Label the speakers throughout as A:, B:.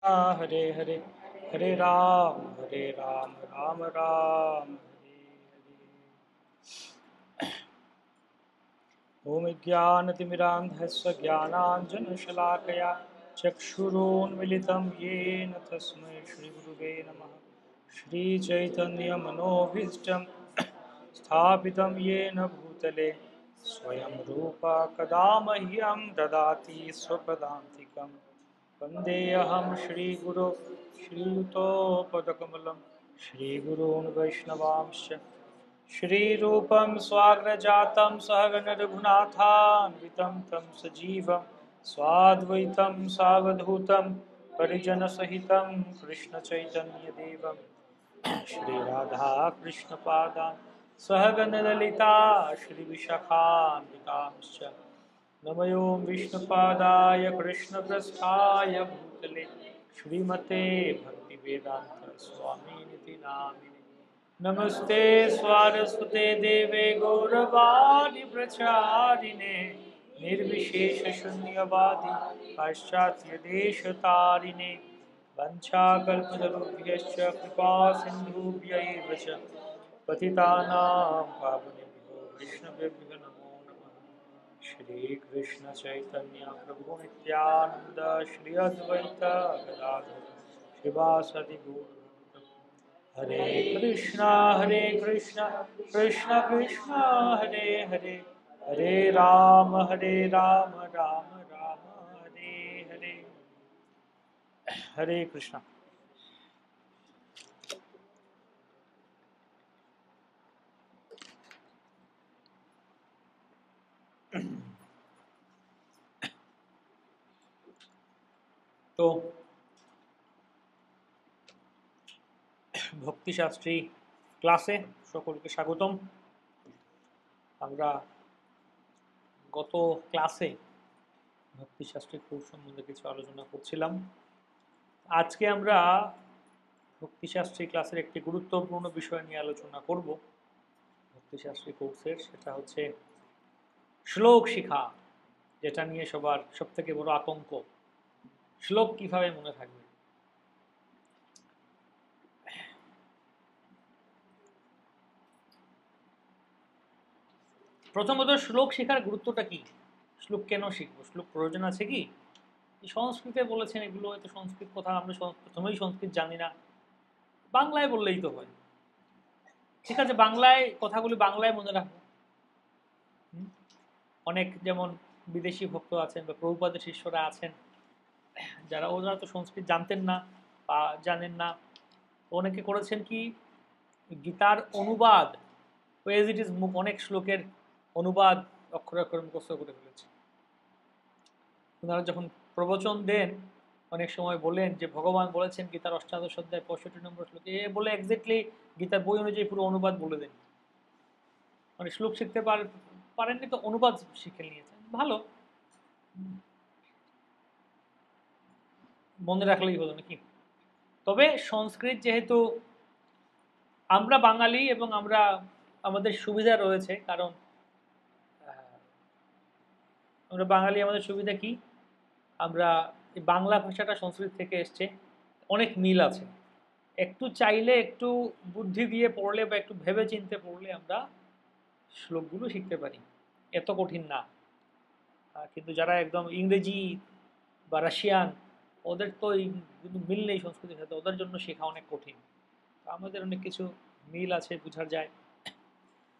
A: हरे हरे हरे राम राम राम हरे हरे। ओम ज्ञानतिमिरान्धस्य ज्ञानाञ्जनशलाकया चक्षुरोन्मिलितं येन तस्मै श्रीगुरुवे नमः। श्रीचैतन्यमनोभीष्टं स्थापितं येन भूतले स्वयं रूपा कदा मह्यं ददाति स्वपदान्तिकम्। वन्देऽहं श्रीगुरो श्रीयुतोपदकमलं श्रीगुरून् वैष्णवांश्च श्रीरूपं स्वाग्रजातं सहगण रघुनाथान्वितं तं सजीवं स्वाद्वैतं सावधूतं परिजनसहितं कृष्णचैतन्यदेवं श्रीराधा कृष्णपादान् सहगण ललिता श्रीविशाखान्वितांश्च नमयो विष्णुपादाय कृष्णप्रस्थाय भूतले श्रीमते भक्तिवेदांत स्वामिनिति नामिने। नमस्ते स्वारस्वते देवे गौरवाणि प्रचारिणे निर्विशेष शून्यवादी पाश्चात्य देशतारिणे वंशाकल्पतरुभ्यश्च कृपा सिन्धुभ्यैव च पतितानां पावनेभ्यो वैष्णवेभ्यो नमो नमः। श्री कृष्ण चैतन्य प्रभु नित्यानंद श्री अद्वैत गदाधर श्रीवासदि गौर हरे कृष्णा कृष्ण कृष्ण हरे हरे हरे राम राम राम हरे हरे। हरे कृष्णा। তো ভক্তিশাস্ত্রী ক্লাসে সকলকে স্বাগতম। আমরা গত ক্লাসে ভক্তিশাস্ত্রী কোর্স সম্বন্ধে কিছু আলোচনা করছিলাম। আজকে আমরা ভক্তিশাস্ত্রী ক্লাসের একটি গুরুত্বপূর্ণ বিষয় নিয়ে আলোচনা করব ভক্তিশাস্ত্রী কোর্সের, সেটা হচ্ছে শ্লোক শিখা, যেটা নিয়ে সবার সবথেকে বড় আতঙ্ক। শ্লোক কিভাবে মনে থাকবে? প্রথমত শ্লোক শেখার গুরুত্বটা কি? শ্লোক কেন শিখবো? শ্লোক প্রয়োজন আছে কি? সংস্কৃতে বলেছেন এগুলো, হয়তো সংস্কৃত কথা আমরা প্রথমেই সংস্কৃত জানি না, বাংলায় বললেই তো হয়। ঠিক আছে, বাংলায় কথাগুলি বাংলায় মনে রাখবো। অনেক যেমন বিদেশি ভক্ত আছেন বা প্রভুপাদের শিষ্যরা আছেন যারা, ওরা তো সংস্কৃত জানতেন না বা জানেন না, অনেকে করেছেন কি গীতার অনুবাদ এজ ইট ইজ মুখ, অনেক শ্লোকের অনুবাদ অক্ষরে অক্ষরে মুখস্থ করে ফেলেছে। ওনারা যখন প্রবচন দেন অনেক সময় বলেন যে ভগবান বলেছেন গীতার অষ্টাদশ অধ্যায় 65 নম্বর শ্লোকে, এ বলে এক্স্যাক্টলি গীতার বই অনুযায়ী পুরো অনুবাদ বলে দেন। মানে শ্লোক শিখতে পারেননি তো অনুবাদ শিখে নিয়েছেন, ভালো, মনে রাখলেই হলো নাকি। তবে সংস্কৃত যেহেতু আমরা বাঙালি এবং আমরা আমাদের সুবিধা রয়েছে, কারণ আমরা বাঙালি, আমাদের সুবিধা কি, আমরা এই বাংলা ভাষাটা সংস্কৃত থেকে এসছে, অনেক মিল আছে। একটু চাইলে, একটু বুদ্ধি দিয়ে পড়লে বা একটু ভেবে চিনতে পড়লে আমরা শ্লোকগুলো শিখতে পারি, এত কঠিন না। কিন্তু যারা একদম ইংরেজি বা রাশিয়ান, ওদের তো কিন্তু মিল নেই সংস্কৃতির সাথে, ওদের জন্য শেখা অনেক কঠিন। আমাদের অনেক কিছু মিল আছে, বোঝা যায়।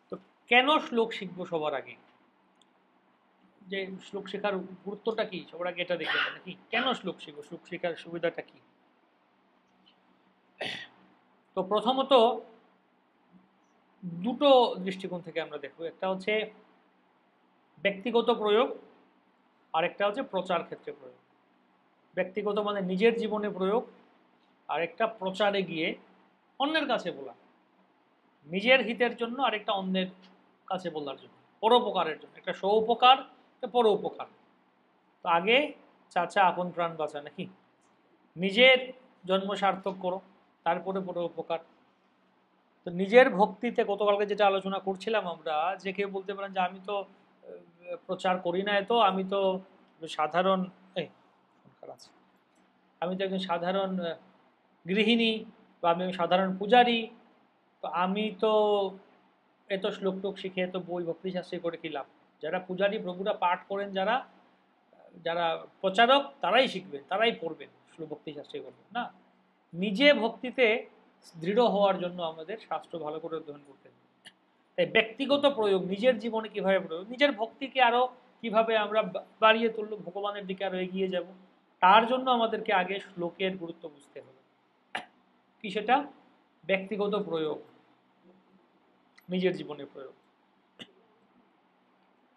A: তো কেন শ্লোক শিখবো সবার আগে? যে শ্লোক শেখার গুরুত্বটা কি সবার আগে এটা দেখে নাকি, কেন শ্লোক শিখবো, শ্লোক শেখার সুবিধাটা কি? তো প্রথমত দুটো দৃষ্টিকোণ থেকে আমরা দেখব, একটা হচ্ছে ব্যক্তিগত প্রয়োগ, আর একটা হচ্ছে প্রচার ক্ষেত্রে প্রয়োগ। ব্যক্তিগত মানে নিজের জীবনে প্রয়োগ, আর একটা প্রচারে গিয়ে অন্যের কাছে বলা, নিজের হিতের জন্য আর একটা অন্যের কাছে বলার জন্য, পরোপকারের জন্য। একটা স্বউপকার, একটা পরোপকার। তো আগে চাচা আপন প্রাণ বাঁচা নাকি, নিজের জন্ম সার্থক করো, তারপরে পরোপকার। তো নিজের ভক্তিতে গতকালকে যেটা আলোচনা করছিলাম আমরা, যে কেউ বলতে পারেন যে আমি তো প্রচার করি না, এত আমি তো সাধারণ আছে। আমি তো একজন সাধারণ গৃহিণী, বা আমি সাধারণ পূজারী, তো আমি তো এত শ্লোক টোক শিখে তো বই ভক্তিশাস্ত্রী করে কি লাভ? যারা পূজারী প্রভুরা পাঠ করেন, যারা যারা প্রচারক, তারাই শিখবেন, তারাই পড়বেন, শ্লোক ভক্তিশাস্ত্রী করবেন না। নিজে ভক্তিতে দৃঢ় হওয়ার জন্য আমাদের শাস্ত্র ভালো করে অধ্যয়ন করতে হবে। তাই ব্যক্তিগত প্রয়োগ, নিজের জীবনে কিভাবে প্রয়োগ, নিজের ভক্তিকে আরো কিভাবে আমরা বাড়িয়ে তুলব, ভগবানের দিকে আরো এগিয়ে যাব, তার জন্য আমাদেরকে আগে শ্লোকের গুরুত্ব বুঝতে হবে। কি সেটা? ব্যক্তিগত প্রয়োগ, নিজের জীবনে প্রয়োগ।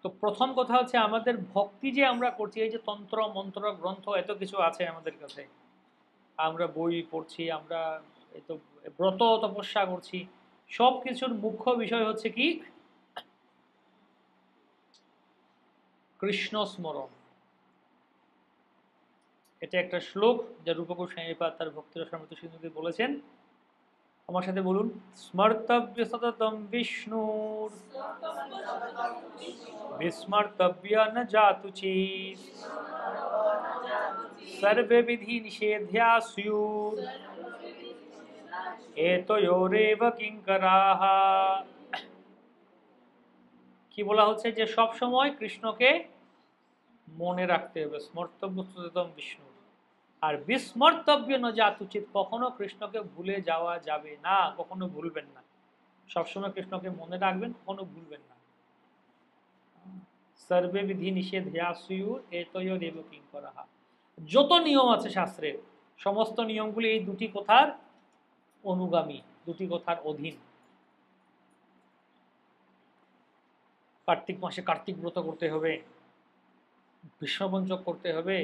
A: তো প্রথম কথা হচ্ছে আমাদের ভক্তি যে আমরা করছি, এই যে তন্ত্র মন্ত্র গ্রন্থ এত কিছু আছে আমাদের কাছে, আমরা বই পড়ছি, আমরা এই তো ব্রত তপস্যা করছি, সব কিছুর মুখ্য বিষয় হচ্ছে কি? কৃষ্ণ স্মরণ। এটা একটা শ্লোক যা রূপক গোস্বামীপাদ তার ভক্তি রসামৃত সিন্ধুতে বলেছেন। আমার সাথে বলুন, স্মর্তব্য সততম বিষ্ণুর বিস্মর্তব্য ন জাতুচিত সর্বে বিধি নিষেধ্যা স্যুর এতয়োরেব কিঙ্করাহ। কি বলা হচ্ছে? যে সব সময় কৃষ্ণকে মনে রাখতে হবে, স্মর্তব্য সততম বিষ্ণু। আর বিস্মর্তব্য ন জাত উচিত, কখনো কৃষ্ণকে ভুলে যাওয়া যাবে না, কখনো ভুলবেন না। সবসময় কৃষ্ণকে মনে রাখবেন, কখনো ভুলবেন না। সর্বে বিধি নিষেধ্যাসুর এতয় দেব কিঙ্করাহ। যত নিয়ম আছে শাস্ত্রের, সমস্ত নিয়মগুলি এই দুটি কথার অনুগামী, দুটি কথার অধীন। কার্তিক মাসে কার্তিক ব্রত করতে হবে, বিষ্ণুপঞ্চক করতে হবে,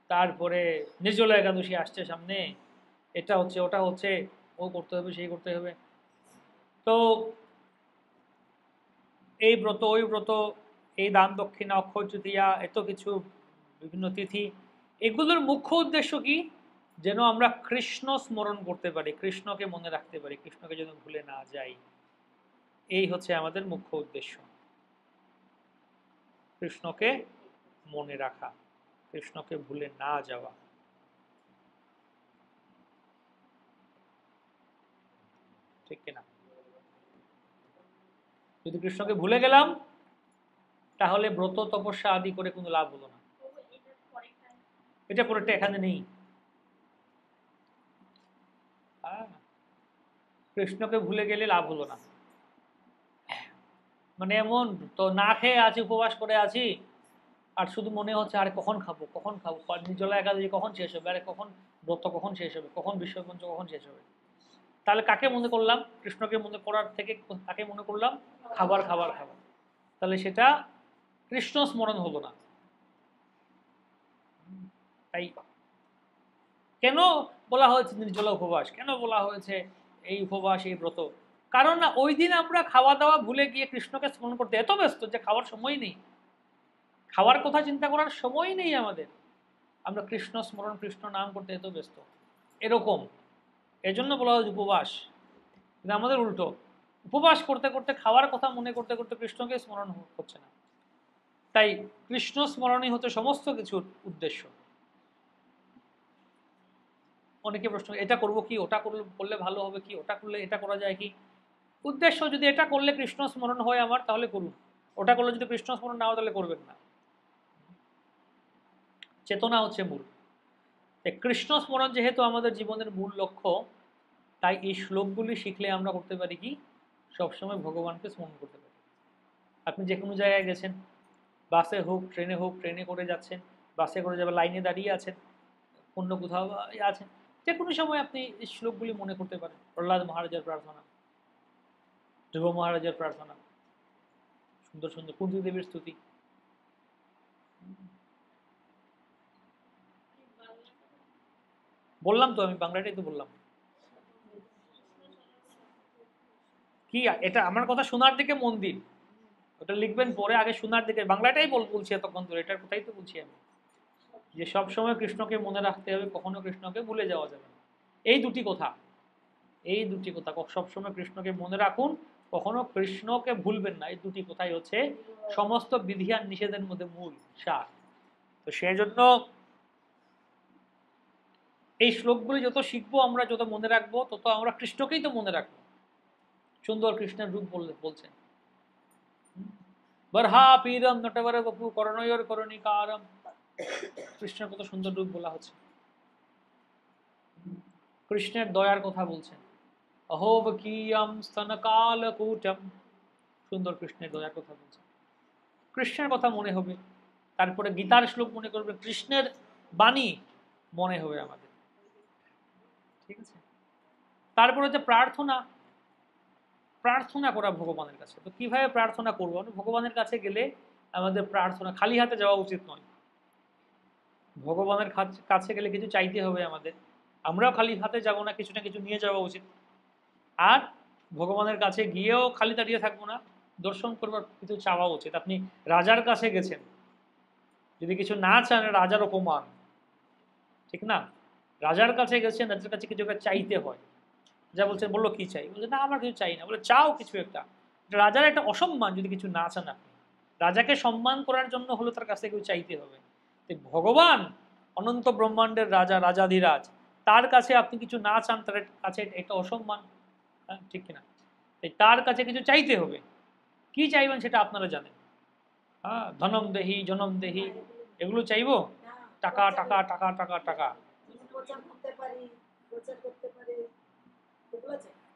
A: তারপরে নির্জলা একাদশী আসছে সামনে, এটা হচ্ছে ওটা হচ্ছে, ও করতে হবে সেই করতে হবে। তো এই ব্রত ওই ব্রত, এই দান দক্ষিণা, অক্ষয় তৃতীয়া, এত কিছু বিভিন্ন তিথি, এগুলোর মুখ্য উদ্দেশ্য কি? যেন আমরা কৃষ্ণ স্মরণ করতে পারি, কৃষ্ণকে মনে রাখতে পারি, কৃষ্ণকে যেন ভুলে না যাই। এই হচ্ছে আমাদের মুখ্য উদ্দেশ্য, কৃষ্ণকে মনে রাখা, কৃষ্ণকে ভুলে না যাওয়া। ঠিক কিনা? যদি কৃষ্ণকে ভুলে গেলাম, তাহলে ব্রত তপস্যা আদি করে কোনো লাভ হলো না। এটা পরেরটা এখানে নেই। কৃষ্ণকে ভুলে গেলে লাভ হলো না। মানে এমন তো না খেয়ে আছি, উপবাস করে আছি, আর শুধু মনে হচ্ছে আরে কখন খাবো কখন খাবো, নির্জলা একাদশী কখন শেষ হবে, আরে কখন ব্রত কখন শেষ হবে, কখন বিশ্বপঞ্চ কখন শেষ হবে। তাহলে কাকে মনে করলাম? কৃষ্ণকে মনে করার থেকে কাকে মনে করলাম? খাবার খাবার খাবার। তাহলে সেটা কৃষ্ণ স্মরণ হলো না। তাই কেন বলা হয়েছে নির্জলা উপবাস, কেন বলা হয়েছে এই উপবাস, এই ব্রত? কারণ না ওই দিন আমরা খাওয়া দাওয়া ভুলে গিয়ে কৃষ্ণকে স্মরণ করতে এত ব্যস্ত যে খাওয়ার সময় নেই, খাওয়ার কথা চিন্তা করার সময় নেই আমাদের। আমরা কৃষ্ণ স্মরণ, কৃষ্ণ নাম করতে এত ব্যস্ত, এরকম। এজন্য বলা হয়েছে উপবাস। কিন্তু আমাদের উল্টো, উপবাস করতে করতে, খাওয়ার কথা মনে করতে করতে কৃষ্ণকে স্মরণ হচ্ছে না। তাই কৃষ্ণ স্মরণই হচ্ছে সমস্ত কিছুর উদ্দেশ্য। অনেকে প্রশ্ন, এটা করবো কি, ওটা করলে ভালো হবে কি, ওটা করলে এটা করা যায় কি? উদ্দেশ্য, যদি এটা করলে কৃষ্ণ স্মরণ হয় আমার, তাহলে করুন। ওটা করলে যদি কৃষ্ণ স্মরণ না হয়, তাহলে করবেন না। চেতনা হচ্ছে মূল। কৃষ্ণ স্মরণ যেহেতু আমাদের জীবনের মূল লক্ষ্য, তাই এই শ্লোকগুলি শিখলে আমরা করতে পারি কি? সবসময় ভগবানকে স্মরণ করতে পারি। আপনি যে কোনো জায়গায় গেছেন, বাসে হোক ট্রেনে হোক, ট্রেনে করে যাচ্ছেন, বাসে করে যাবে, লাইনে দাঁড়িয়ে আছেন, অন্য কোথাও আছেন, যে কোনো সময় আপনি এই শ্লোকগুলি মনে করতে পারেন। প্রহ্লাদ মহারাজের প্রার্থনা, ধ্রুব মহারাজের প্রার্থনা, সুন্দর সুন্দর কুন্তি দেবীর স্তুতি। বললাম তো, আমি বাংলাটাই তো বললাম। কি এটা আমার কথা শোনার দিকে মন দিন, ওটা লিখবেন পরে, আগে শোনার দিকে। বাংলাটাই বলছি এতক্ষণ ধরে, এটার কথাই তো বলছি আমি, যে সব সময় কৃষ্ণকে মনে রাখতে হবে, কখনো কৃষ্ণকে ভুলে যাওয়া যাবে না। এই দুটি কথা, এই দুটি কথা, সবসময় কৃষ্ণকে মনে রাখুন, কখনো কৃষ্ণকে ভুলবেন না। এই দুটি কথাই হচ্ছে সমস্ত বিধিয়ান নিষেধের মধ্যে মূল সার। তো সেই জন্য এই শ্লোকগুলি যত শিখবো আমরা, যত মনে রাখবো, তত আমরা কৃষ্ণকেই তো মনে রাখবো। সুন্দর কৃষ্ণের রূপ বলছেন, বরহা পীরম নটবর বপু করণয়র করণিকারম। কৃষ্ণের কত সুন্দর রূপ বলা হচ্ছে। কৃষ্ণের দয়ার কথা বলছেন, অহোবকীয়ম স্তনকালকূটম। সুন্দর কৃষ্ণের দয়ার কথা বলছেন। কৃষ্ণের কথা মনে হবে, তারপরে গীতার শ্লোক মনে করবে, কৃষ্ণের বাণী মনে হবে আমাদের, ঠিক আছে। তারপরে যে প্রার্থনা, প্রার্থনা করা ভগবানের কাছে। তো কিভাবে প্রার্থনা করবো? ভগবানের কাছে গেলে আমাদের প্রার্থনা খালি হাতে যাওয়া উচিত নয়। ভগবানের কাছে গেলে কিছু চাইতে হবে আমাদের, আমরাও খালি হাতে যাবো না, কিছু না কিছু নিয়ে যাওয়া উচিত। আর ভগবানের কাছে গিয়েও খালি দাঁড়িয়ে থাকবো না, দর্শন করবার কিছু চাওয়া উচিত। আপনি রাজার কাছে গেছেন, যদি কিছু না চান রাজার অপমান, ঠিক না? রাজার কাছে গেছেন, রাজার কাছে কিছু একটা চাইতে হয়। যা বলছেন, বললো কি চাই, বলছে না আমার কিছু চাই না, বলে চাও কিছু একটা। রাজার একটা অসম্মান যদি কিছু না চান আপনি। রাজাকে সম্মান করার জন্য হলো তার কাছে কিছু চাইতে হবে। ভগবান অনন্ত ব্রহ্মাণ্ডের রাজা, রাজাধিরাজ, তার কাছে আপনি কিছু না চান, তার কাছে একটা অসম্মান, ঠিক কিনা? তার কাছে কিছু চাইতে হবে। কি চাইবেন সেটা আপনারা জানেন। হ্যাঁ, ধনম দেহি, জনম দেহি, এগুলো চাইবো? টাকা টাকা টাকা টাকা টাকা,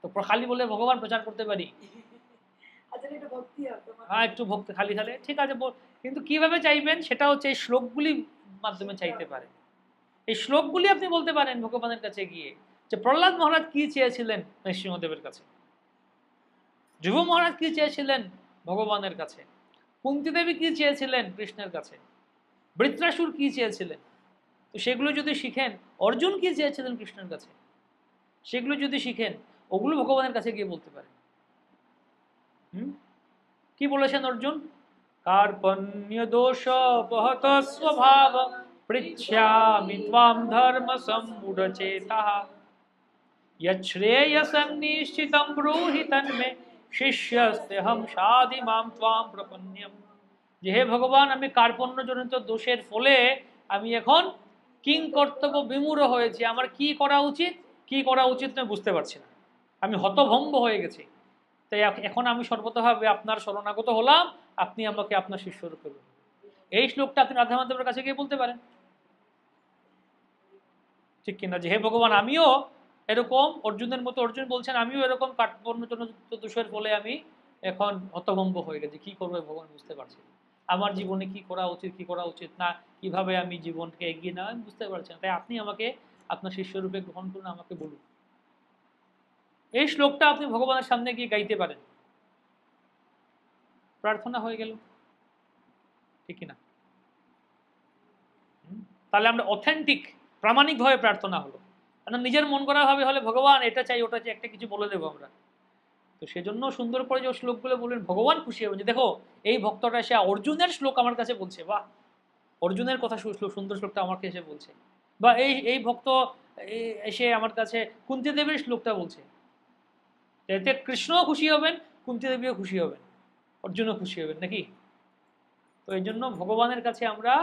A: তো খালি বলে ভগবান প্রচার করতে পারি? হ্যাঁ, একটু ভক্তি খালি খালি, ঠিক আছে। কিন্তু কিভাবে চাইবেন সেটা হচ্ছে এই শ্লোকগুলি মাধ্যমে চাইতে পারে। এই শ্লোকগুলি আপনি বলতে পারেন ভগবানের কাছে গিয়ে, যে প্রহ্লাদ মহারাজ কি চেয়েছিলেন নৃসিংহদেবের কাছে, ধ্রুব মহারাজ কি চেয়েছিলেন ভগবানের কাছে, কুন্তি দেবী কি চেয়েছিলেন কৃষ্ণের কাছে, বৃত্রাসুর কি চেয়েছিলেন। তো সেগুলো যদি শিখেন, অর্জুন কি চেয়েছিলেন কৃষ্ণের কাছে, সেগুলো যদি শিখেন, ওগুলো ভগবানের কাছে গিয়ে বলতে পারেন। কি বলেছেন অর্জুন? কার্পণ্য দোষ অপহত স্বভাব পৃচ্ছামি ত্বাম ধর্ম সম্মূঢ়চেতঃ यच्छ्रेयसं निश्चितं ब्रूहि तन्मे শিষ্যস্তেহম সাধি মাম ত্বাম প্রপন্যম। যে হে ভগবান, আমি কার্পণ্যজনিত দোষের ফলে আমি এখন কিং কর্তব্য বিমূঢ় হয়েছি। আমার কি করা উচিত, কি করা উচিত না বুঝতে পারছি না, আমি হতভম্ব হয়ে গেছি। তাই এখন আমি সর্বতভাবে আপনার শরণাগত হলাম, আপনি আমাকে আপনার শিষ্যরূপে করুন। এই শ্লোকটা আপনি রাধা মাধবের কাছে গিয়ে বলতে পারেন, ঠিক কিনা? যে হে ভগবান, আমিও এরকম অর্জুনের মতো, অর্জুন বলছেন আমিও এরকম কার্পণ্যজনিত দোষের ফলে আমি এখন হতভম্ব হয়ে গেছি, কি করবো ভগবান বুঝতে পারছি না। আমার জীবনে কি করা উচিত, কি করা উচিত না, কিভাবে আমি জীবনকে এগিয়ে নেওয়া, আমি বুঝতে পারছি না। তাই আপনি আমাকে আপনার শিষ্যরূপে গ্রহণ করুন, আমাকে বলুন। এই শ্লোকটা আপনি ভগবানের সামনে গিয়ে গাইতে পারেন, প্রার্থনা হয়ে গেল, ঠিক কিনা? তাহলে আমরা অথেন্টিক, প্রামাণিকভাবে প্রার্থনা হলো। কারণ নিজের মন করা ভাবে হলে ভগবান এটা চাই ওটা চাই একটা কিছু বলে দেবো আমরা। তো সেজন্য সুন্দর করে যে শ্লোকগুলো বললেন, ভগবান খুশি হবেন যে দেখো এই ভক্তটা এসে অর্জুনের শ্লোক আমার কাছে বলছে, বাহ, অর্জুনের কথা সুন্দর শ্লোকটা আমাকে এসে বলছে, বা এই এই ভক্ত এসে আমার কাছে কুন্তি দেবীর শ্লোকটা বলছে। এতে কৃষ্ণও খুশি হবেন, কুন্তি দেবীও খুশি হবেন, অর্জুনও খুশি হবেন, নাকি? তো এই জন্য ভগবানের কাছে আমরা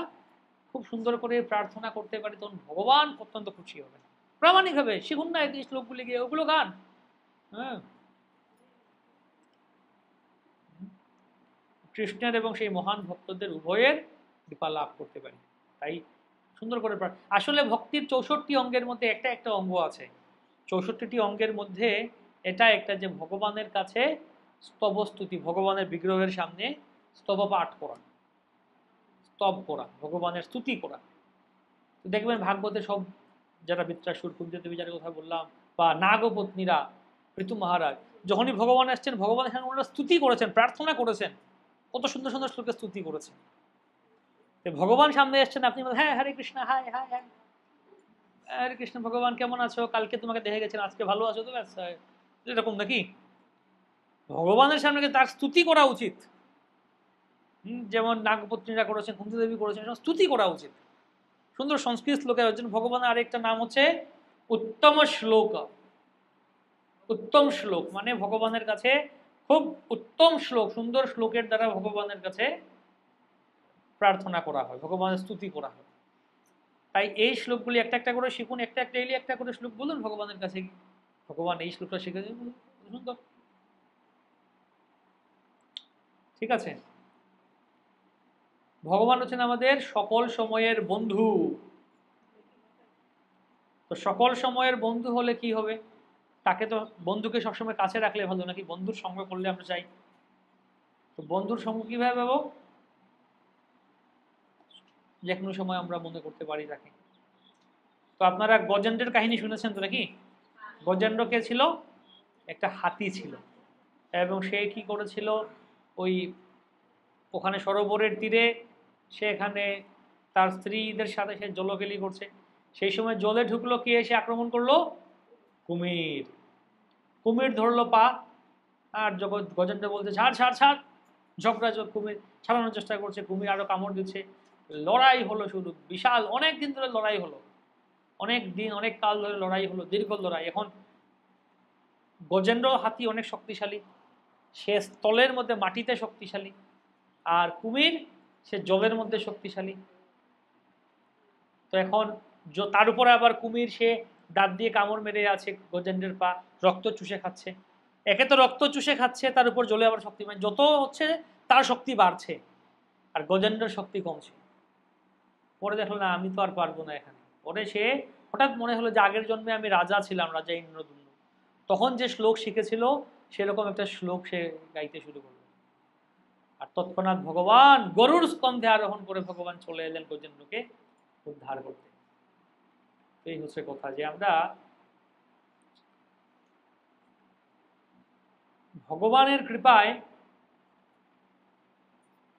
A: খুব সুন্দর করে প্রার্থনা করতে পারি, তখন ভগবান অত্যন্ত খুশি হবেন। প্রামাণিক হবে, শিখুন না এই শ্লোকগুলি গিয়ে, ওগুলো গান। হ্যাঁ, কৃষ্ণের এবং সেই মহান ভক্তদের উভয়ের কৃপা লাভ করতে পারি। তাই সুন্দর করে আসলে ভক্তির 64 অঙ্গের মধ্যে একটা একটা অঙ্গ আছে। 64টি অঙ্গের মধ্যে এটা একটা, যে ভগবানের কাছে স্তবস্তুতি, ভগবানের বিগ্রহের সামনে স্তব পাঠ করা, স্তব করা, ভগবানের স্তুতি করা। তো দেখবেন ভাগবতে সব, যারা বৃত্রাসুর, কুন্তি দেবী যার কথা বললাম, বা নাগপত্নীরা, ঋতু মহারাজ, যখনই ভগবান আসছেন ভগবানের সামনে ওনারা স্তুতি করেছেন, প্রার্থনা করেছেন, কত সুন্দর সুন্দর শ্লোকে স্তুতি করেছেন। ভগবান সামনে এসছেন, আপনি বলেন হ্যাঁ হরে কৃষ্ণ, হাই হাই হাই, হরে কৃষ্ণ, ভগবান কেমন আছো, কালকে তোমাকে দেখে গেছেন, আজকে ভালো আছো তো, ব্যাস, এরকম নাকি? ভগবানের সামনে তার স্তুতি করা উচিত। যেমন নাগপত্নীরা করেছেন, কুন্তি দেবী করেছেন, স্তুতি করা উচিত সুন্দর সংস্কৃত শ্লোকের। জন্য ভগবানের আরেকটা নাম হচ্ছে উত্তম শ্লোক। উত্তম শ্লোক মানে ভগবানের কাছে খুব উত্তম শ্লোক, সুন্দর শ্লোকের দ্বারা ভগবানের কাছে প্রার্থনা করা হয়, ভগবানের স্তুতি করা হয়। তাই এই শ্লোকগুলি একটা একটা করে শিখুন, একটা ডেইলি একটা করে শ্লোক বলুন ভগবানের কাছে গিয়ে, ভগবান এই শ্লোকটা শিখে দিন, সুন্দর। ঠিক আছে, ভগবান হচ্ছেন আমাদের সকল সময়ের বন্ধু। তো সকল সময়ের বন্ধু হলে কি হবে? তাকে তো, বন্ধুকে সবসময় কাছে রাখলে ভালো নাকি বন্ধুর সঙ্গ করলে আমরা চাই? তো বন্ধুর সঙ্গ কিভাবে পাবো? যে কোনো সময় আমরা মনে করতে পারি তাকে। তো আপনারা গজেন্দ্রের কাহিনী শুনেছেন তো নাকি? গজেন্দ্র কে ছিল? একটা হাতি ছিল, এবং সে কি করেছিল, ওই ওখানে সরোবরের তীরে সে এখানে তার স্ত্রীদের সাথে সে জলকেলি করছে, সেই সময় জলে ঢুকলো, কে এসে আক্রমণ করলো? কুমির। কুমির ধরলো পা, আর জগৎ গজেন্দ্র বলছে ছাড় ছাড় ছাড়, ঝগড়া কুমির ছাড়ানোর চেষ্টা করছে, কুমির আরো কামড় দিচ্ছে, লড়াই হলো শুরু, বিশাল অনেক দিন ধরে লড়াই হলো, অনেক দিন অনেক কাল ধরে লড়াই হলো, দীর্ঘ লড়াই। এখন গজেন্দ্র হাতি অনেক শক্তিশালী, সে স্থলের মধ্যে মাটিতে শক্তিশালী, আর কুমির সে জলের মধ্যে শক্তিশালী। তো এখন তার উপরে আবার কুমির সে দাঁত দিয়ে কামড় মেরে আছে গজেন্দ্রের পা, রক্ত চুষে খাচ্ছে, একে তো রক্ত চুষে খাচ্ছে, তার উপর জলে আবার শক্তি, মানে যত হচ্ছে তার শক্তি বাড়ছে আর গজেন্দ্রের শক্তি কমছে। পরে দেখলো না আমি তো আর পারবো না এখানে, পরে সে হঠাৎ মনে হলো যে আগের জন্মে আমি রাজা ছিলাম, রাজা ইন্দ্রদুম্ন, তখন যে শ্লোক শিখেছিল সেরকম একটা শ্লোক সে গাইতে শুরু করলো, আর তৎক্ষণাৎ ভগবান গরুর স্কন্ধে আরোহণ করে ভগবান চলে এলেন গজেন্দ্রকে উদ্ধার করতে। এই হচ্ছে কথা, যে আমরা ভগবানের কৃপায়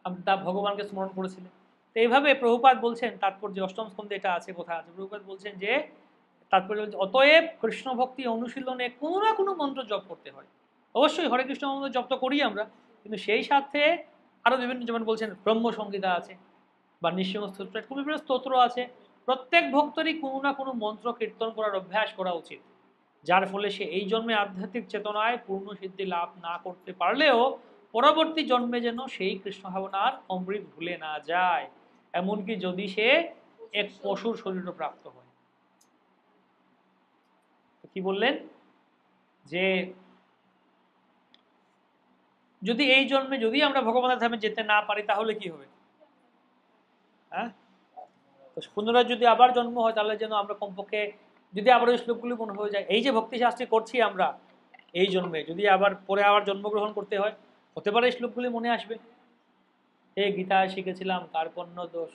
A: আমরা ভগবানকে স্মরণ করেছিলেন। তো এইভাবে প্রভুপাদ বলছেন, তাৎপর্য অষ্টম স্কন্ধে এটা আছে, কথা আছে, প্রভুপাদ বলছেন যে তাৎপর্য অতএব কৃষ্ণ ভক্তি অনুশীলনে কোনো না কোনো মন্ত্র জপ করতে হয়। অবশ্যই হরে কৃষ্ণ মন্ত্র জপ তো করি আমরা, কিন্তু সেই সাথে আরো বিভিন্ন, যেমন বলছেন ব্রহ্ম সংগীতা আছে, বা নৃসিংহ স্তোত্র, বিভিন্ন স্তোত্র আছে। প্রত্যেক ভক্তরই কোনো না কোনো মন্ত্র কীর্তন করার অভ্যাস করা উচিত, যার ফলে সে এই জন্মে আধ্যাত্মিক চেতনায় পূর্ণ সিদ্ধি লাভ না করতে পারলেও পরবর্তী জন্মে যেন সেই কৃষ্ণ ভাবনার অমৃত ভুলে না যায়, এমনকি যদি সে এক পশুর শরীরও প্রাপ্ত হয়। কি বললেন, যে যদি এই জন্মে যদি আমরা ভগবানের ধামে যেতে না পারি তাহলে কি হবে? হ্যাঁ, তো পুনরায় যদি আবার জন্ম হয় তাহলে যেন আমরা কমপক্ষে, যদি আবার ওই শ্লোকগুলি মনে হয়ে যায়, এই যে ভক্তি শাস্ত্রে করছি আমরা এই জন্মে, যদি আবার পরে আবার জন্মগ্রহণ করতে হয়, হতে পারে এই শ্লোকগুলি মনে আসবে, এই গীতা শিখেছিলাম কার্পণ্য দোষ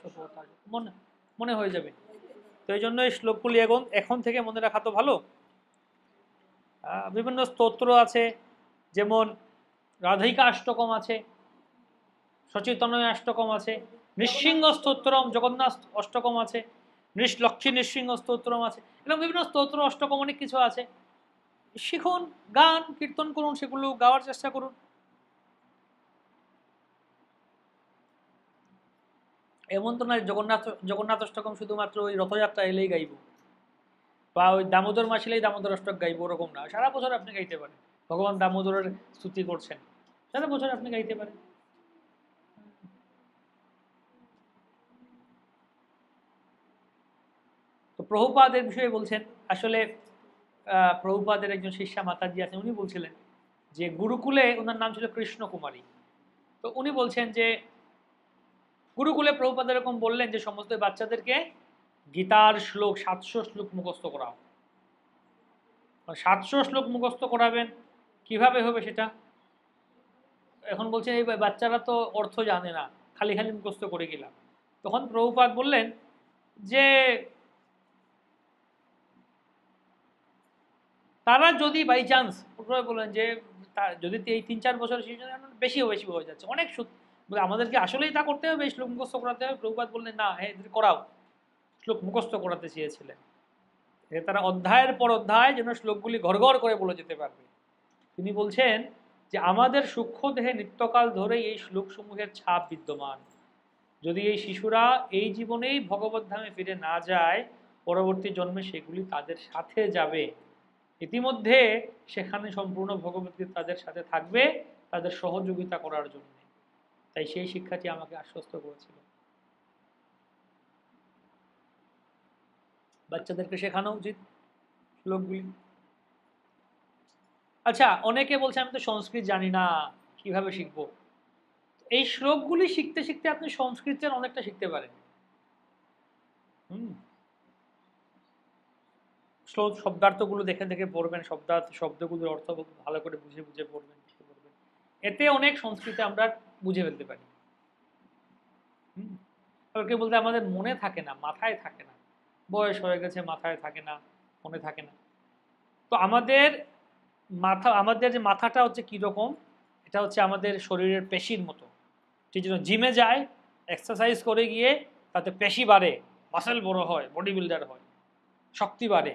A: মনে মনে হয়ে যাবে। তো এই জন্য এই শ্লোকগুলি এখন এখন থেকে মনে রাখা তো ভালো। বিভিন্ন স্তোত্র আছে, যেমন রাধিকা অষ্টকম আছে, সচেতনয় অষ্টকম আছে, নৃসিংহ স্তোত্রম জগন্নাথ অষ্টকম আছে, লক্ষ্মী নৃসিংহ স্তোত্রম আছে, এরকম বিভিন্ন স্তোত্র অষ্টকম অনেক কিছু আছে। শিখুন, গান কীর্তন করুন, সেগুলো গাওয়ার চেষ্টা করুন। এমন তো নয় জগন্নাথ জগন্নাথ অষ্টকম শুধুমাত্র ওই রথযাত্রা এলেই গাইব, বা ওই দামোদর মাস এলেই দামোদর অষ্টক গাইব, ওরকম না, সারা বছর আপনি গাইতে পারেন। ভগবান দামোদরের স্তুতি করছেন, সারা বছর আপনি গাইতে পারেন। তো প্রভুপাদের বিষয়ে বলছেন, আসলে প্রভুপাদের একজন শিষ্যা মাতাজি আছেন, উনি বলছিলেন যে গুরুকুলে ওনার নাম ছিল কৃষ্ণ কুমারী। তো উনি বলছেন যে গুরুকুলে প্রভুপাদ এরকম বললেন যে সমস্ত বাচ্চাদেরকে গীতার শ্লোক 700 শ্লোক মুখস্থ করাও। 700 শ্লোক মুখস্থ করাবেন, কিভাবে হবে সেটা? এখন বলছেন এই বাচ্চারা তো অর্থ জানে না, খালি খালি মুখস্থ করে গেলাম। তখন প্রভুপাদ বললেন যে তারা যদি বাই চান্স, বললেন যে যদি এই 3-4 বছর বেশি বেশি হয়ে যাচ্ছে, অনেক আমাদেরকে আসলেই তা করতে হবে, শ্লোক মুখস্থ করাতে হবে? প্রভুপাদ বললেন না, হ্যাঁ করাও। শ্লোক মুখস্থ করাতে চেয়েছিলেন, তারা অধ্যায়ের পর অধ্যায় যেন শ্লোকগুলি ঘর ঘর করে বলে যেতে পারবে। তিনি বলছেন যে আমাদের সূক্ষ্ম দেহে নিত্যকাল ধরেই এই শ্লোকসমূহের ছাপ বিদ্যমান। যদি এই শিশুরা এই জীবনেই ভগবত ধামে ফিরে না যায়, পরবর্তী জন্মে সেগুলি তাদের সাথে যাবে। ইতিমধ্যে সেখানে সম্পূর্ণ ভগবদ্গীতা তাদের সাথে থাকবে, তাদের সহযোগিতা করার জন্য। তাই সেই শিক্ষাটি আমাকে আশ্বস্ত করেছিল। বাচ্চাদেরকে শেখানো উচিত শ্লোকগুলি। আচ্ছা, অনেকে বলছে আমি তো সংস্কৃত জানি না, কিভাবে শিখবো? এই শ্লোকগুলি শিখতে শিখতে আপনি সংস্কৃতের অনেকটা শিখতে পারেন। হুম, শ্লোক শব্দার্থগুলো দেখে দেখে পড়বেন, শব্দগুলোর অর্থ ভালো করে বুঝে বুঝে পড়বেন, এতে অনেক সংস্কৃতে আমরা বুঝে ফেলতে পারি। হুম, আবার কেউ বলতে আমাদের মনে থাকে না, মাথায় থাকে না, বয়স হয়ে গেছে, মাথায় থাকে না, মনে থাকে না। তো আমাদের যে মাথাটা হচ্ছে কীরকম, এটা হচ্ছে আমাদের শরীরের পেশির মতো। সেই জন্য জিমে যায়, এক্সারসাইজ করে গিয়ে তাতে পেশি বাড়ে, মাসেল বড় হয়, বডি বিল্ডার হয়, শক্তি বাড়ে,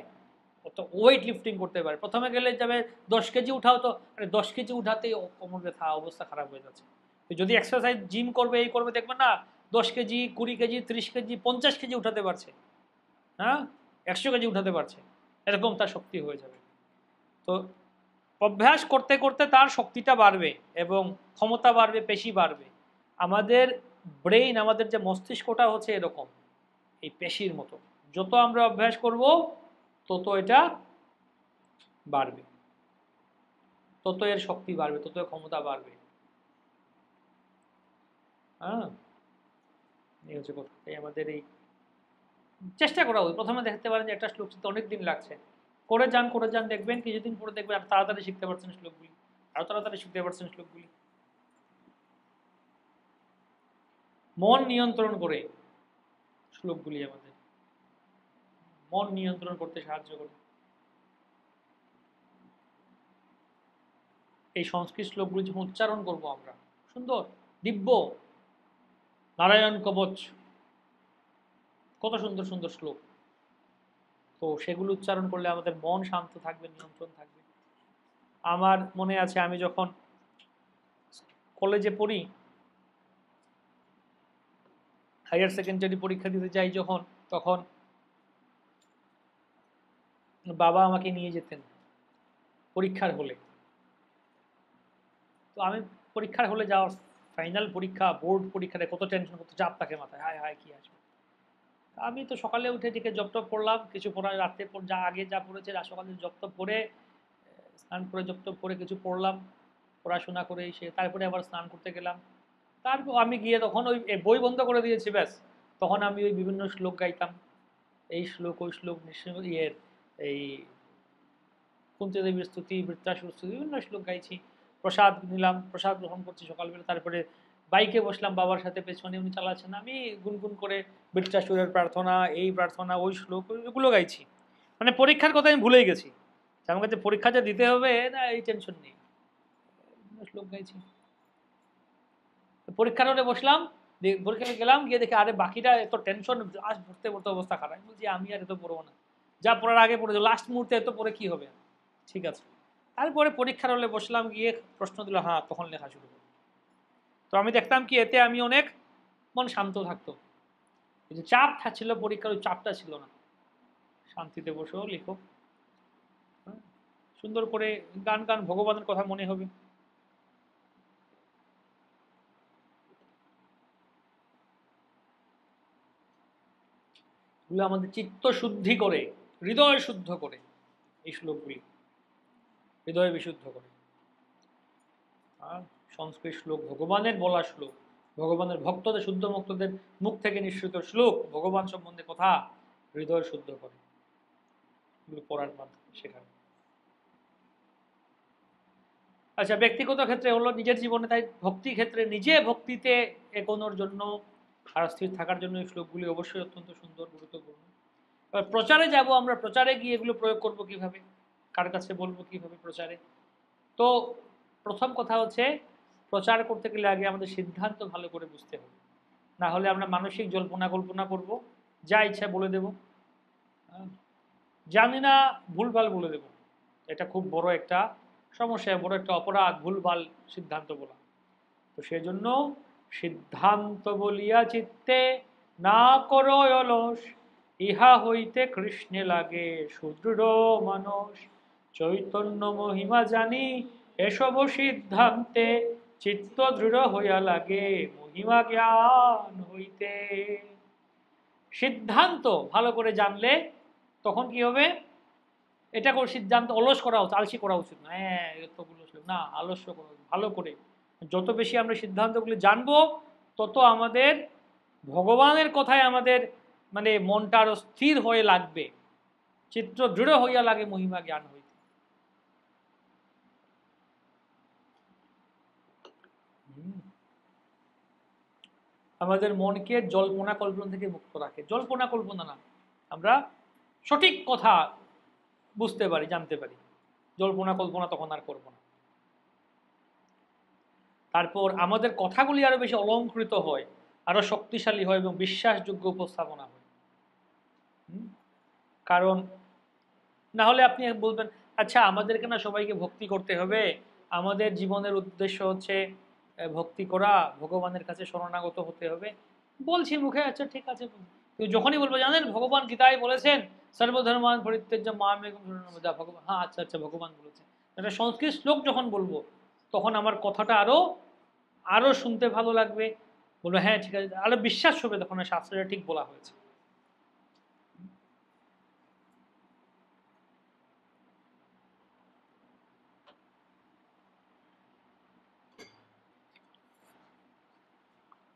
A: অত ওয়েট লিফটিং করতে পারে। প্রথমে গেলে যাবে 10 কেজি উঠাও, তো 10 কেজি উঠাতেই কোমর ব্যথা, অবস্থা খারাপ হয়ে যাচ্ছে। তো যদি এক্সারসাইজ জিম করবে, এই করবে, দেখবেন না 10 কেজি, 20 কেজি, 30 কেজি, 50 কেজি উঠাতে পারছে, হ্যাঁ, 100 কেজি উঠাতে পারছে, এরকম তার শক্তি হয়ে যাবে। তো অভ্যাস করতে করতে তার শক্তিটা বাড়বে এবং ক্ষমতা বাড়বে, পেশি বাড়বে। আমাদের ব্রেইন, আমাদের যে মস্তিষ্কটা হচ্ছে এরকম, এই পেশির মতো। যত আমরা অভ্যাস করব তত এটা বাড়বে, তত এর শক্তি বাড়বে, তত এর ক্ষমতা বাড়বে। হ্যাঁ, এই হচ্ছে কথা। এই আমাদের এই চেষ্টা করা উচিত। প্রথমে দেখতে পারেন যে একটা শ্লোক শিখতে অনেক দিন লাগছে, করে যান করে যান, দেখবেন কিছুদিন পরে দেখবেন আর তাড়াতাড়ি শিখতে পারছেন শ্লোকগুলি, আরো তাড়াতাড়ি শিখতে পারছেন শ্লোকগুলি। মন নিয়ন্ত্রণ করে শ্লোকগুলি আমাদের মন নিয়ন্ত্রণ করতে সাহায্য করে। এই সংস্কৃত শ্লোকগুলি যখন উচ্চারণ করবো আমরা, সুন্দর, দিব্য, নারায়ণ কবচ, কত সুন্দর সুন্দর শ্লোক, তো সেগুলো উচ্চারণ করলে আমাদের মন শান্ত থাকবে, নিয়ন্ত্রণ থাকবে। আমার মনে আছে আমি যখন কলেজে পড়ি, হায়ার সেকেন্ডারি পরীক্ষা দিতে যাই যখন, তখন বাবা আমাকে নিয়ে যেতেন পরীক্ষার হলে। তো আমি পরীক্ষার হলে যাওয়ার, ফাইনাল পরীক্ষা, বোর্ড পরীক্ষাটা কত টেনশন, কত চাপ থাকে মাথায়, হায় হায় কি আসবে। আমি তো সকালে উঠে থেকে জপ টপ পড়লাম, কিছু পড়া রাত্রে যা আগে যা পড়েছে সকালে জপ টপ পড়ে, স্নান করে জপ টপ করে কিছু পড়লাম, পড়াশোনা করে এসে তারপরে আবার স্নান করতে গেলাম। তারপর আমি গিয়ে তখন ওই বই বন্ধ করে দিয়েছি, ব্যাস। তখন আমি ওই বিভিন্ন শ্লোক গাইতাম, এই শ্লোক ওই শ্লোক, ইয়ের এই কুন্তিদেবীর স্তুতি, বৃত্তাসুর স্তুতি, বিভিন্ন শ্লোক গাইছি। প্রসাদ নিলাম, প্রসাদ গ্রহণ করছি সকালবেলা, তারপরে বাইকে বসলাম বাবার সাথে, পেছনে উনি চালাচ্ছেন, আমি গুনগুন করে বৃত্তাসুরের প্রার্থনা, এই প্রার্থনা, ওই শ্লোক, এগুলো গাইছি। মানে পরীক্ষার কথা আমি ভুলেই গেছি, আমার কাছে পরীক্ষা যে দিতে হবে না এই টেনশন নেই, শ্লোক গাইছি। পরীক্ষার হলে বসলাম, পরীক্ষা গেলাম, গিয়ে দেখি আরে বাকিটা এত টেনশন, আজ পড়তে পড়তে অবস্থা খারাপ, বলছি আমি আর এত পড়বো না, যা পড়ার আগে পড়ে যাবো, লাস্ট মুহূর্তে এত পড়ে কি হবে, ঠিক আছে। তারপরে পরীক্ষার হলে বসলাম, গিয়ে প্রশ্ন দিল, হ্যাঁ, তখন লেখা শুরু করলো। তো আমি দেখতাম কি এতে আমি অনেক মন শান্ত থাকতো, এই যে চাপ ছিল পরীক্ষার, ওই চাপটা ছিল না, শান্তিতে বসো লিখো, হ্যাঁ, সুন্দর করে গান গান, ভগবানের কথা মনে হবে। এগুলো আমাদের চিত্ত শুদ্ধি করে, হৃদয় শুদ্ধ করে, এই শ্লোকগুলি হৃদয় বিশুদ্ধ করে। আর সংস্কৃত শ্লোক ভগবানের বলা শ্লোক, ভগবানের ভক্তদের, শুদ্ধ ভক্তদের মুখ থেকে নিঃসৃত শ্লোক, ভগবান সম্বন্ধে কথা হৃদয় শুদ্ধ করে, এগুলো পড়ার মাধ্যমে শেখানো। আচ্ছা, ব্যক্তিগত ক্ষেত্রে হলো নিজের জীবনে, তাই ভক্তি ক্ষেত্রে নিজে ভক্তিতে এগোনোর জন্য আর স্থির থাকার জন্য এই শ্লোকগুলি অবশ্যই অত্যন্ত সুন্দর, গুরুত্বপূর্ণ। এবার প্রচারে যাব আমরা, প্রচারে গিয়ে এগুলো প্রয়োগ করব কিভাবে, কার কাছে বলবো কিভাবে প্রচারে। তো প্রথম কথা হচ্ছে, প্রচার করতে গেলে আগে আমাদের সিদ্ধান্ত ভালো করে বুঝতে হবে, না হলে আমরা মানসিক জল্পনা কল্পনা করব, যা ইচ্ছা বলে দেব, জানি না, ভুলভাল বলে দেব, এটা খুব বড় একটা সমস্যা, বড় একটা অপরাধ, ভুলভাল সিদ্ধান্ত বলা। তো সেজন্য সিদ্ধান্ত বলিয়া চিত্তে না করো অলস, ইহা হইতে কৃষ্ণে লাগে সুদৃঢ় মানস, চৈতন্য মহিমা জানি এসব সিদ্ধান্তে, চিত্ত দৃঢ় হইয়া লাগে মহিমা জ্ঞান হইতে। সিদ্ধান্ত ভালো করে জানলে তখন কি হবে, এটা করে সিদ্ধান্ত অলস করা উচিত, আলসি করা উচিত না। হ্যাঁ এতগুলো শ্লোক না, আলস্য করা উচিত। ভালো করে যত বেশি আমরা সিদ্ধান্তগুলি জানবো, তত আমাদের ভগবানের কথায় আমাদের মানে মনটা আরো স্থির হয়ে লাগবে, চিত্র দৃঢ় হইয়া লাগে মহিমা জ্ঞান হইতে। আমাদের মনকে জল্পনা কল্পনা থেকে মুক্ত রাখে। জল্পনা কল্পনা না, আমরা সঠিক কথা বুঝতে পারি, জানতে পারি। জল্পনা কল্পনা তখন আর করবো না। তারপর আমাদের কথাগুলি আরো বেশি অলংকৃত হয়, আরো শক্তিশালী হয় এবং বিশ্বাসযোগ্য উপস্থাপনা হয়। কারণ না হলে আপনি বলবেন আচ্ছা আমাদেরকে না সবাইকে ভক্তি করতে হবে, আমাদের জীবনের উদ্দেশ্য হচ্ছে ভক্তি করা, ভগবানের কাছে শরণাগত হতে হবে। বলছি মুখে আচ্ছা ঠিক আছে, কিন্তু যখনই বলবো জানেন ভগবান গীতায় বলেছেন সর্বধর্মান পরিত্যাজ্য মামেকং শরণং ব্রজ, ভগবান হ্যাঁ আচ্ছা আচ্ছা ভগবান বলেছেন, একটা সংস্কৃত শ্লোক যখন বলবো তখন আমার কথাটা আরো আরো শুনতে ভালো লাগবে, বলবো হ্যাঁ ঠিক আছে, আরো বিশ্বাস হবে তখন শাস্ত্রটা ঠিক বলা হয়েছে।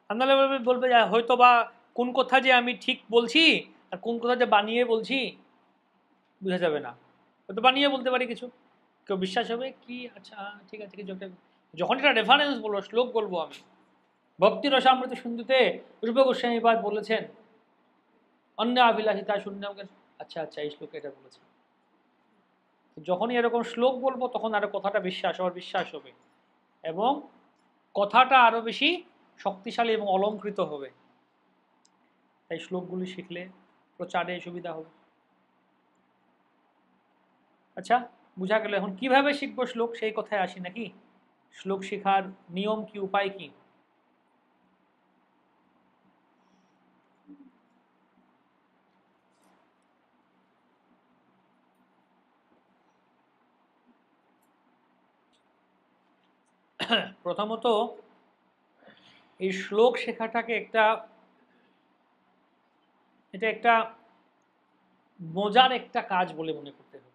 A: নাহলে বলবে যে হয়তো বা কোন কথা যে আমি ঠিক বলছি আর কোন কথা যে বানিয়ে বলছি বোঝা যাবে না, হয়তো বানিয়ে বলতে পারি কিছু, কেউ বিশ্বাস হবে কি আচ্ছা ঠিক আছে কিছু একটা। যখন এটা রেফারেন্স বলবো, শ্লোক বলবো আমি, ভক্তি রসামৃত সিন্ধুতে রূপ গোস্বামীপাদ বলেছেন অন্য অভিলাষিতা শূন্য, আচ্ছা আচ্ছা এই শ্লোকে এটা বলেছে। যখনই এরকম শ্লোক বলবো তখন আরো কথাটা বিশ্বাস হবে এবং কথাটা আরো বেশি শক্তিশালী এবং অলংকৃত হবে। তাই শ্লোকগুলি শিখলে প্রচারে সুবিধা হবে। আচ্ছা বুঝা গেল। এখন কিভাবে শিখবো শ্লোক সেই কথায় আসি নাকি? শ্লোক শেখার নিয়ম কি, উপায় কি? প্রথমত এই শ্লোক শেখাটাকে এটা একটা মজার একটা কাজ বলে মনে করতে হবে।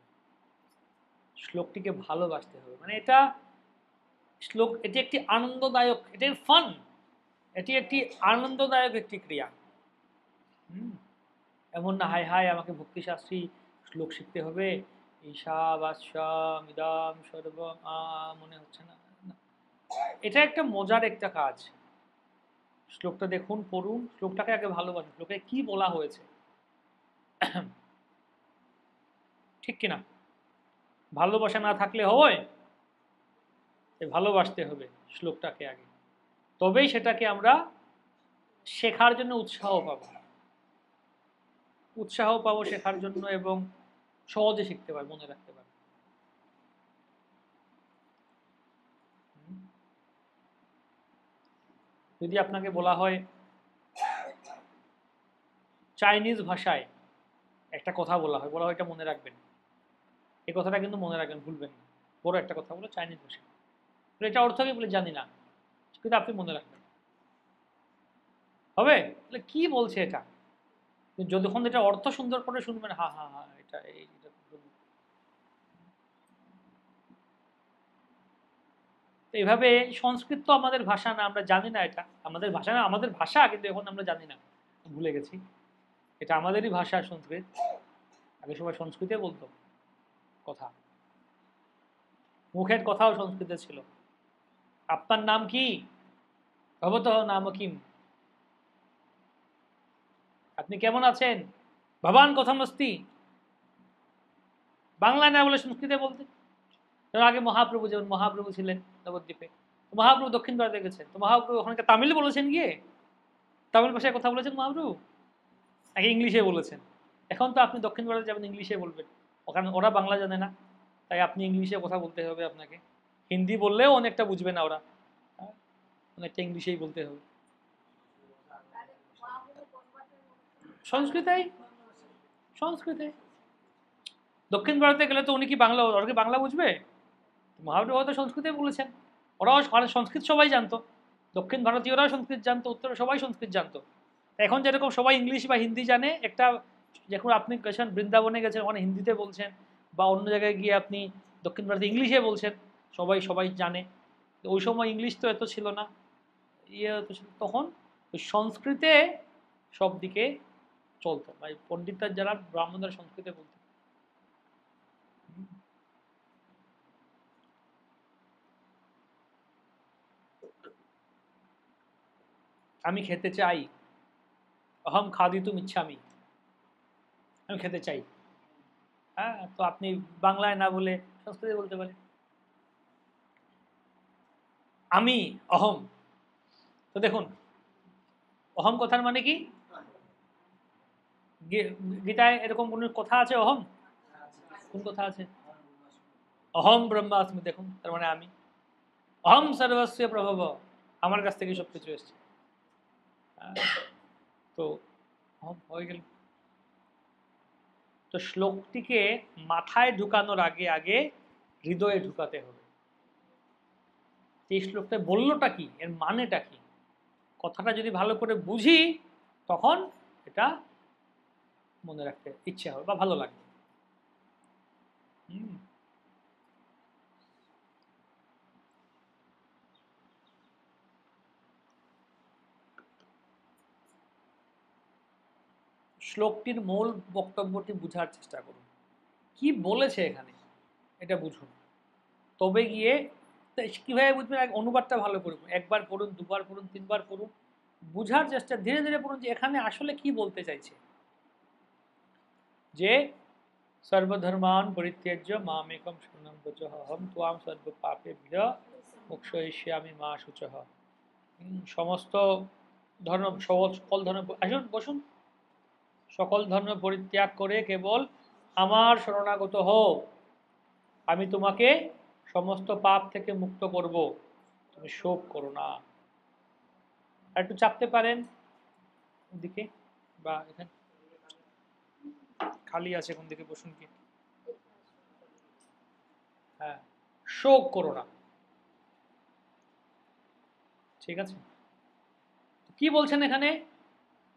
A: শ্লোকটিকে ভালোবাসতে হবে, মানে এটা শ্লোক, এটি একটি আনন্দদায়ক, এটি ফান, এটি একটি আনন্দদায়ক একটি ক্রিয়া। এমন না হায় হায় আমাকে ভক্তিশাস্ত্রী শ্লোক শিখতে হবে, ঈশাবাস্যামিদং সর্বম মনে হচ্ছে না, এটা একটা মজার একটা কাজ। শ্লোকটা দেখুন, পড়ুন, শ্লোকটাকে আগে ভালোবাসুন, শ্লোকে কি বলা হয়েছে, ঠিক কিনা? ভালোবাসা না থাকলে হয়? ভালোবাসতে হবে শ্লোকটাকে আগে, তবেই সেটাকে আমরা শেখার জন্য উৎসাহ পাবো শেখার জন্য এবং সহজে শিখতে পারবো, মনে রাখতে পারবো। যদি আপনাকে বলা হয় চাইনিজ ভাষায় একটা কথা বলা হয় এটা মনে রাখবেন, এই কথাটা কিন্তু মনে রাখবেন, ভুলবেন না। বড় একটা কথা বলো চাইনিজ ভাষায়, এটা অর্থ কি বলে জানি না, কিন্তু আপনি মনে রাখবেন, হবে? কি বলছে এটা, যতক্ষণ এটা অর্থ সুন্দর করে শুনবেন, হা হা হা এটা এইটা। এইভাবে সংস্কৃত তো আমাদের ভাষা না, আমরা জানি না এটা আমাদের ভাষা না, আমাদের ভাষা কিন্তু এখন আমরা জানি না, ভুলে গেছি এটা আমাদেরই ভাষা সংস্কৃত। আগে সবাই সংস্কৃতে বলতো কথা, মুখের কথাও সংস্কৃতে ছিল। আপনার নাম কি? ভবতঃ নাম কিম, আপনি কেমন আছেন? ভবান কথমস্তি, বাংলায় না বলে সংস্কৃতে বলতে। আগে মহাপ্রভু, যেমন মহাপ্রভু ছিলেন নবদ্বীপে, মহাপ্রভু দক্ষিণ ভারতে গেছেন, তো মহাপ্রভু ওখানকে তামিল বলেছেন, গিয়ে তামিল ভাষায় কথা বলেছেন মহাপ্রভু, আগে ইংলিশে বলেছেন। এখন তো আপনি দক্ষিণ ভারতে যাবেন ইংলিশে বলবেন, ওখানে ওরা বাংলা জানে না, তাই আপনি ইংলিশে কথা বলতে হবে আপনাকে। হিন্দি বললেও অনেকটা বুঝবে না ওরা, অনেকটা ইংলিশেই বলতে হবে। সংস্কৃতে সংস্কৃতে দক্ষিণ ভারতে গেলে তো উনি কি বাংলা, ওরা কি বাংলা বুঝবে? মহাপ্রভু হয়তো সংস্কৃতে বলেছেন, ওরাও সংস্কৃত সবাই জানতো, দক্ষিণ ভারতীয়রাও সংস্কৃত জানতো, উত্তরে সবাই সংস্কৃত জানতো। এখন যেরকম সবাই ইংলিশ বা হিন্দি জানে, একটা যখন আপনি গেছেন বৃন্দাবনে গেছেন, ওখানে হিন্দিতে বলছেন, বা অন্য জায়গায় গিয়ে আপনি দক্ষিণ ভারতে ইংলিশে বলছেন, সবাই সবাই জানে। ওই সময় ইংলিশ তো এত ছিল না, ইয়ে তো ছিল তখন, ওই সংস্কৃতে সব দিকে চলতো, মানে পণ্ডিতরা যারা ব্রাহ্মণরা সংস্কৃতে বলতো। আমি খেতে চাই, অহম খাদিতুম ইচ্ছামি, আমি খেতে চাই। হ্যাঁ, তো আপনি বাংলায় না বলে সংস্কৃতে বলতে পারেন আমি, অহম। তো দেখুন, অহম কথার মানে কি? গীতায় এরকম কোন কথা আছে অহম? কোন কথা আছে? অহম ব্রহ্মাস্মি, দেখুন তার মানে আমি। অহম সর্বস্ব প্রভব, আমার কাছ থেকে সবকিছু এসছে। তো অহম হয়ে গেল। তো শ্লোকটিকে মাথায় ঢুকানোর আগে আগে হৃদয়ে ঢুকাতে হবে। এই শ্লোকটা বললোটা কি, এর মানেটা কি, কথাটা যদি ভালো করে বুঝি, তখন এটা মনে রাখতে ইচ্ছে হবে বা ভালো লাগবে। শ্লোকটির মূল বক্তব্যটি বুঝার চেষ্টা করুন, কি বলেছে এখানে, এটা বুঝুন। তবে গিয়ে কিভাবে বুঝবেন? অনুবাদটা ভালো করুন, একবার পড়ুন, দুবার পড়ুন, তিনবার পড়ুন, বুঝার চেষ্টা ধীরে ধীরে পড়ুন যে এখানে আসলে কি বলতে চাইছে। যে সর্বধর্মান পরিত্যাজ্য মামেকম শরণং ব্রজ, অহম ত্বাং সর্ব পাপেভ্যো মোক্ষয়িষ্যামি মা শুচঃ। সমস্ত ধর্ম, সকল ধর্ম, আসুন বসুন, সকল ধর্ম পরিত্যাগ করে কেবল আমার শরণাগত হও, আমি তোমাকে সমস্ত পাপ থেকে মুক্ত করব, তুমি শোক করো না। আর একটু চাপতে পারেন ওদিকে, বা এখানে খালি আছে, কোন দিকে বসুন কি। হ্যাঁ, শোক করো না, ঠিক আছে। কি বলছেন এখানে?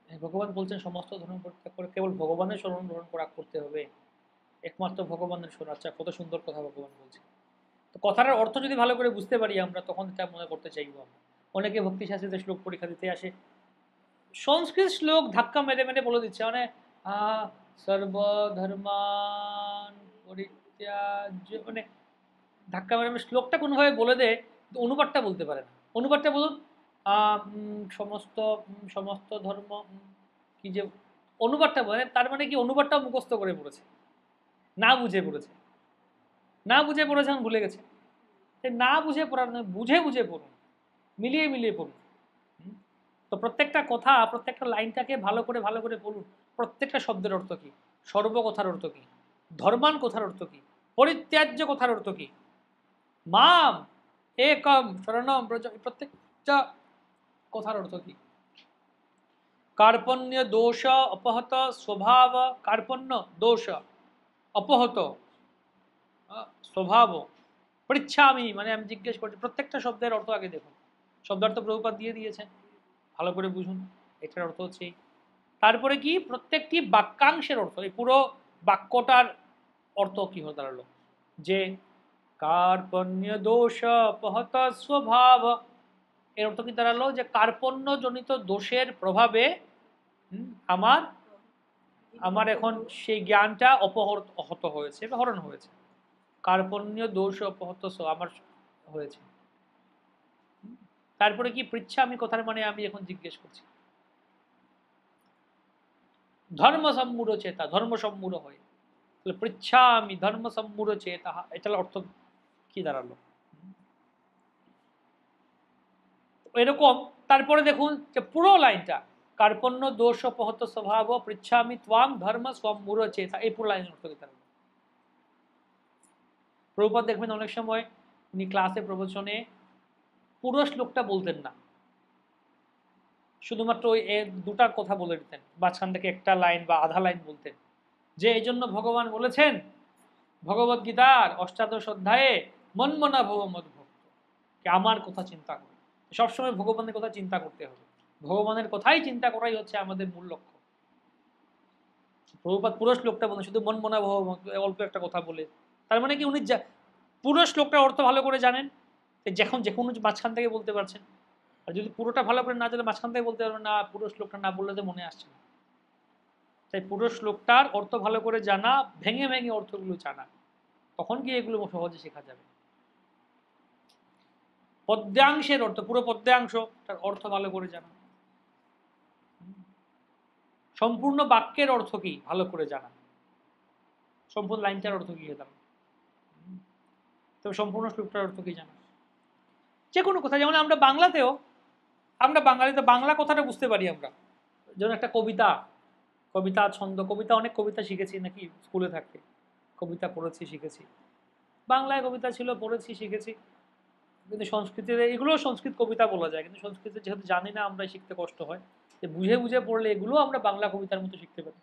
A: ভগবান বলছেন সমস্ত ধর্ম পরিত্যাগ করে কেবল ভগবানের শরণ গ্রহণ করা করতে হবে, একমাত্র ভগবানের শরণ। আচ্ছা, কত সুন্দর কথা ভগবান বলছে। তো কথাটার অর্থ যদি ভালো করে বুঝতে পারি আমরা, তখন এটা মনে করতে চাইবো আমরা। অনেকে ভক্তি শাস্ত্রীতে শ্লোক পরীক্ষা দিতে আসে, সংস্কৃত শ্লোক ধাক্কা মেরে মেরে বলে দিচ্ছে, মানে সর্বধর্মান পরিত্যাজ্য, মানে ধাক্কা মেরে মেরে শ্লোকটা কোনোভাবে বলে দেয়, কিন্তু অনুবাদটা বলতে পারে না। অনুবাদটা বলুন, সমস্ত সমস্ত ধর্ম, কি যে অনুবাদটা বলে, তার মানে কি অনুবাদটাও মুখস্থ করে পড়েছে, না বুঝে পড়েছে, না বুঝে পড়েছে, এখন ভুলে গেছে। না বুঝে পড়ার নয়, বুঝে বুঝে পড়ুন, মিলিয়ে মিলিয়ে পড়ুন। তো প্রত্যেকটা কথা, প্রত্যেকটা লাইনটাকে ভালো করে পড়ুন। প্রত্যেকটা শব্দের অর্থ কি, সর্ব কথার অর্থ কি, ধর্মান কথার অর্থ কি, পরিত্যাজ্য কথার অর্থ কি, মাম একম শরণম ব্রজ, প্রত্যেকটা কথার অর্থ কি। কার্পণ্য দোষ অপহত স্বভাব, কার্পণ্য দোষ অপহত স্বভাব, পৃচ্ছামি মানে আমি জিজ্ঞেস করছি। প্রত্যেকটা শব্দের অর্থ আগে দেখুন, শব্দার্থ প্রভুপাদ দিয়ে দিয়েছেন, ভালো করে বুঝুন, এটার অর্থ হচ্ছে। তারপরে কি, প্রত্যেকটি বাক্যাংশের অর্থ, এই পুরো বাক্যটার অর্থ কি হয়ে দাঁড়ালো, যে কার্পণ্য দোষ অপহত স্বভাব, এর অর্থ কি দাঁড়ালো, যে কার্পণ্য জনিত দোষের প্রভাবে আমার আমার এখন সেই জ্ঞানটা অপহত হয়েছে বা হরণ হয়েছে। কার্পণ্য দোষ অপহত আমার হয়েছে। তারপরে কি, পৃচ্ছা আমি কথার মানে আমি এখন জিজ্ঞেস করছি। ধর্ম সম্মূঢ় চেতা, ধর্ম সম্মূঢ় হয়, তাহলে পৃচ্ছা আমি ধর্ম সম্মূঢ় চেতা, এটার অর্থ কি দাঁড়ালো এরকম। তারপরে দেখুন যে পুরো লাইনটা, কার্পণ্য দোষ অপহত স্বভাব পৃচ্ছামি ত্বাং ধর্ম সম্মূঢ় চেতা, এই পুরো লাইনের অর্থ কি দাঁড়ালো। প্রভুপাদ দেখবেন অনেক সময় উনি ক্লাসে প্রবচনে পুরো শ্লোকটা বলতেন না, শুধুমাত্র ওই দুটার কথা বলে দিতেন, মাঝখান থেকে একটা লাইন বা আধা লাইন বলতেন, যে এই জন্য ভগবান বলেছেন ভগবদ গীতার অষ্টাদশ অধ্যায়ে মন্মনা ভব মদ্ভক্ত, আমার কথা চিন্তা করো। সবসময় ভগবানের কথা চিন্তা করতে হবে, ভগবানের কথাই চিন্তা করাই হচ্ছে আমাদের মূল লক্ষ্য। প্রভুপাদ পুরো শ্লোকটা বলেন শুধু মন মনা অল্প একটা কথা বলে। তার মানে কি উনি পুরো শ্লোকটার অর্থ ভালো করে জানেন, যখন যে কোনো মাঝখান থেকে বলতে পারছেন। আর যদি পুরোটা ভালো করে না জানলে মাঝখান থেকে বলতে পারবেন না, পুরো শ্লোকটা না বললে তো মনে আসছে না। তাই পুরো শ্লোকটার অর্থ ভালো করে জানা, ভেঙে ভেঙে অর্থগুলো জানা, তখন গিয়ে এগুলো সহজে শেখা যাবে। পদ্যাংশের অর্থ, পুরো পদ্যাংশ তার অর্থ ভালো করে জানা, সম্পূর্ণ বাক্যের অর্থ কি ভালো করে জানা, সম্পূর্ণ লাইনটার অর্থ কি জানা, তবে সম্পূর্ণ শ্লোকটার অর্থ কি জানা। যে কোনো কথা, যেমন আমরা বাংলাতেও, আমরা বাঙালিতে বাংলা কথাটা বুঝতে পারি আমরা। যেমন একটা কবিতা, কবিতা ছন্দ, কবিতা অনেক কবিতা শিখেছি নাকি স্কুলে থাকতে, কবিতা পড়েছি শিখেছি, বাংলায় কবিতা ছিল পড়েছি শিখেছি। কিন্তু সংস্কৃতিতে এগুলো সংস্কৃত কবিতা বলা যায়, কিন্তু সংস্কৃতে যেহেতু জানি না আমরা, শিখতে কষ্ট হয়, যে বুঝে বুঝে পড়লে এগুলো আমরা বাংলা কবিতার মতো শিখতে পারি।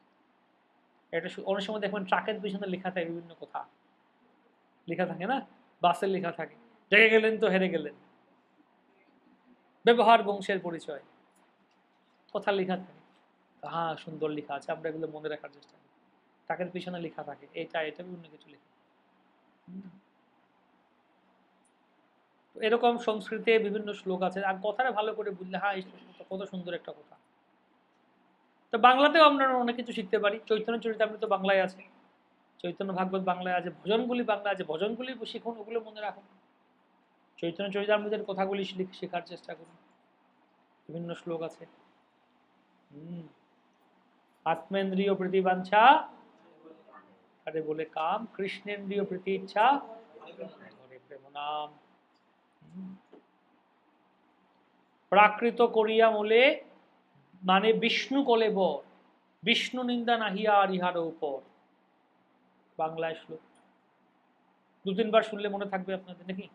A: এটা অনেক সময় দেখবেন ট্রাকের পিছনে লেখা থাকে বিভিন্ন কথা, লেখা থাকে না, বাসে লেখা থাকে, জেগে গেলেন তো হেরে গেলেন, ব্যবহার বংশের পরিচয়, কথা লেখা থাকে। হ্যাঁ, সুন্দর লেখা আছে, আমরা এগুলো মনে রাখার চেষ্টা করি। ট্রাকের পিছনে লেখা থাকে এটা এটা বিভিন্ন কিছু লেখা। এরকম সংস্কৃতে বিভিন্ন শ্লোক আছে, আর কথাটা ভালো করে বুঝলে হ্যাঁ এই শ্লোকটা কত সুন্দর একটা কথা। তো বাংলাতেও আমরা অনেক কিছু শিখতে পারি। চৈতন্য চরিতামৃত বাংলায় আছে, চৈতন্য ভাগবত বাংলায় আছে, ভজনগুলি বাংলা আছে, ভজনগুলি শিখুন, ওগুলো মনে রাখুন। চৈতন্য চরিতামৃতের কথাগুলি শেখার চেষ্টা করুন, বিভিন্ন শ্লোক আছে। আত্মেন্দ্রিয় প্রীতিবাঞ্ছা আরে বলে কাম, কৃষ্ণেন্দ্রিয় প্রীতি ইচ্ছা ধরে প্রেম নাম। প্রাকৃত করিয়া মূলে মানে বিষ্ণু কলে বর, বিষ্ণু নিন্দা নাহিয়া আর ইহার উপর। বাংলায় শ্লোক, দু তিনবার শুনলে মনে থাকবে আপনাদের নাকি।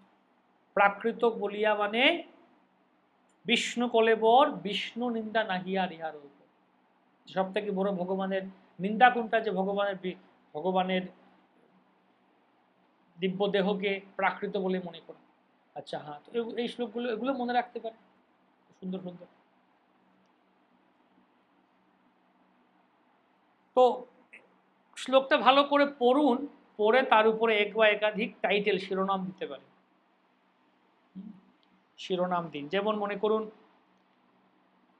A: প্রাকৃত বলিয়া মানে বিষ্ণু কলেবর, বিষ্ণু নিন্দা নাহিয়া আর ইহার উপর। সব থেকে বড় ভগবানের নিন্দা কোনটা, যে ভগবানের ভগবানের দিব্য দেহকে প্রাকৃত বলে মনে করা। আচ্ছা হ্যাঁ, তো এই শ্লোকগুলো এগুলো মনে রাখতে পারে, সুন্দর সুন্দর। তো শ্লোকটা ভালো করে পড়ুন, পড়ে তার উপরে এক বা একাধিক টাইটেল শিরোনাম দিতে পারে। শিরোনাম দিন, যেমন মনে করুন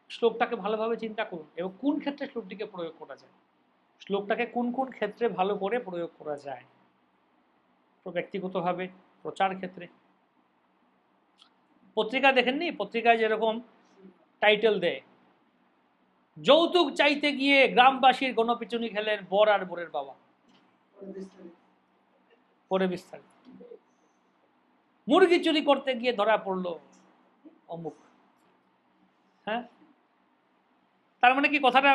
A: শ্লোকটাকে ভালোভাবে চিন্তা করুন এবং কোন ক্ষেত্রে শ্লোকটিকে প্রয়োগ করা যায়, শ্লোকটাকে কোন কোন ক্ষেত্রে ভালো করে প্রয়োগ করা যায়, ব্যক্তিগতভাবে, প্রচার ক্ষেত্রে। পত্রিকা দেখেননি, পত্রিকায় যেরকম টাইটেল দেয়, যৌতুক চাইতে গিয়ে গ্রামবাসীর গণপিটুনি খেলেন বর আর বরের বাবা, পরে বিস্তারিত। মুরগি চুরি করতে গিয়ে ধরা পড়লো অমুক। হ্যাঁ, তার মানে কি কথাটা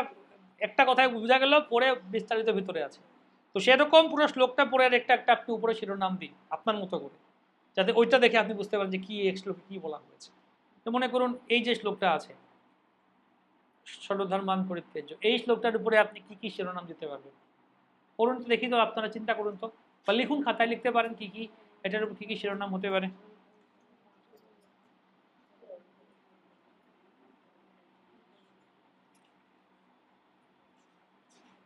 A: একটা কথায় বোঝা গেল, পরে বিস্তারিত ভিতরে আছে। তো সেরকম পুরো শ্লোকটা পড়ে একটা একটা আপনি উপরে শিরোনাম দিন আপনার মতো করে, যাতে ওইটা দেখে আপনি বুঝতে পারেন যে কি এক শ্লোকে কি বলা হয়েছে। তো মনে করুন এই যে শ্লোকটা আছে, সর্বধর্মান পরিত্যাজ্য, এই শ্লোকটার উপরে আপনি কি কি শিরোনাম দিতে পারবেন, পড়ুন তো দেখি। তো আপনারা চিন্তা করুন তো, বা লিখুন, খাতায় লিখতে পারেন কি কি এটার উপর কি কি শিরোনাম হতে পারে।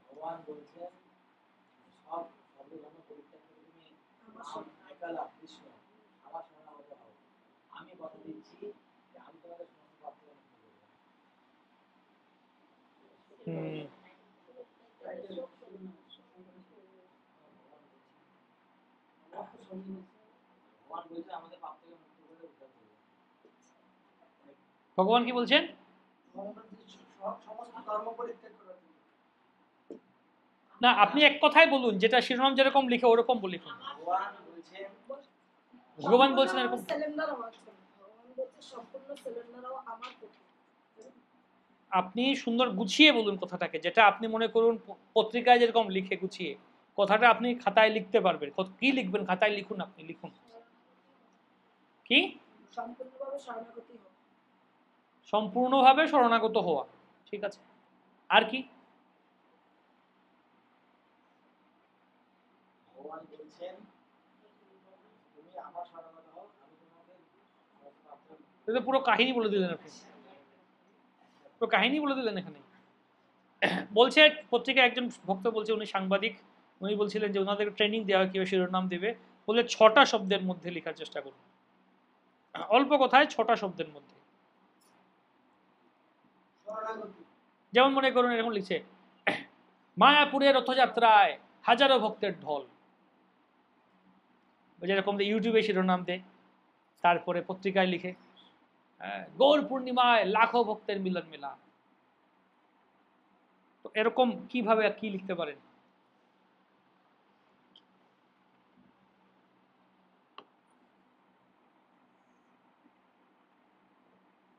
B: ভগবান বলছেন সব সর্বধর্ম পরিত্যাগ করে তুমি একালা কৃষ্ণ আমার শরণাগত হও, আমি কথা দিচ্ছি যে আমি তোমাদের সমস্ত পাপ থেকে মুক্ত করব। ভগবান বলছে আমাদের পাপ থেকে মুক্ত করে উদ্ধার করবে।
A: ভগবান কি বলছেন?
B: সমস্ত ধর্ম পরিত্যাগ করার জন্য।
A: না, আপনি এক কথাই বলুন, যেটা শিরোনাম যেরকম লিখে ওরকম বলি। ভগবান বলছেন এরকম, আপনি সুন্দর গুছিয়ে বলুন কথাটাকে, যেটা আপনি মনে করুন পত্রিকায় যেরকম লিখে গুছিয়ে কথাটা আপনি খাতায় লিখতে পারবেন। কি লিখবেন খাতায় লিখুন, আপনি লিখুন কি সম্পূর্ণভাবে শরণাগত হওয়া। ঠিক আছে, আর কি?
B: ভগবান বলছেন তুমি আমার শরণাগত হও, আমি তোমাদের
A: পুরো কাহিনী বলে দিলেন আপনি, পুরো কাহিনী বলে দিলেন এখানে। বলছে পত্রিকায় একজন ভক্ত বলছে, উনি সাংবাদিক, উনি বলছিলেন যে ওনাদের ট্রেনিং দেওয়া হয় কীভাবে শিরোনাম দেবে, বলে 6টা শব্দের মধ্যে লেখার চেষ্টা করুন, অল্প কথায় 6টা শব্দের মধ্যে। যেমন মনে করুন এরকম লিখছে, মায়াপুরের রথযাত্রায় হাজারো ভক্তের ঢল, যেরকম ইউটিউবে শিরোনাম দেয়, তারপরে পত্রিকায় লিখে গৌর পূর্ণিমায় লাখো ভক্তের মিলন মেলা। তো এরকম কিভাবে কি লিখতে পারেন?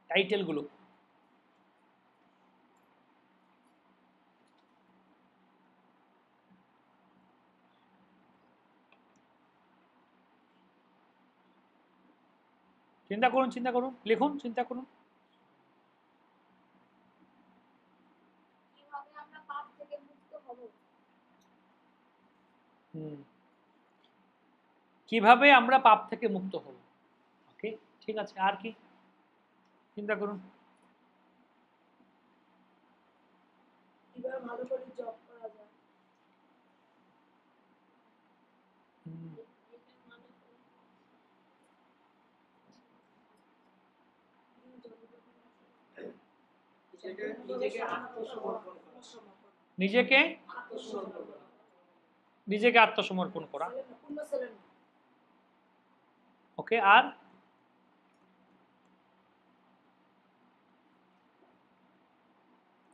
A: টাইটেল গুলো চিন্তা করুন, চিন্তা করুন, লিখুন, চিন্তা করুন। কিভাবে আমরা পাপ থেকে মুক্ত হব? ওকে, ঠিক আছে, আর কি চিন্তা করুন।
C: কিভাবে ভালো করে জব করা যায়।
A: নিজেকে নিজেকে আত্মসমর্পণ করা। ওকে, আর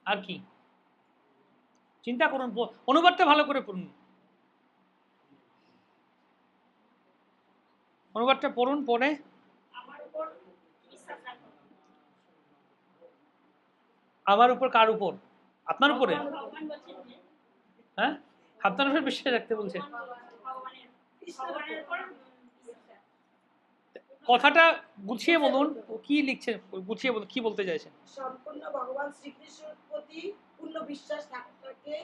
A: আর কি চিন্তা করুন, অনুবাদটা ভালো করে পড়ুন, অনুবাদটা পড়ুন, পড়ে আমার উপর, কার উপর? আপনার উপরে? হ্যাঁ, আপনার উপর বিশ্বাস রাখতে বলছে। কথাটা গুছিয়ে বলুন, কি লিখছেন, গুছিয়ে বলুন, কি বলতে চাইছেন?
C: সম্পূর্ণ ভগবান শ্রীকৃষ্ণের প্রতি পূর্ণ বিশ্বাস থাকাকে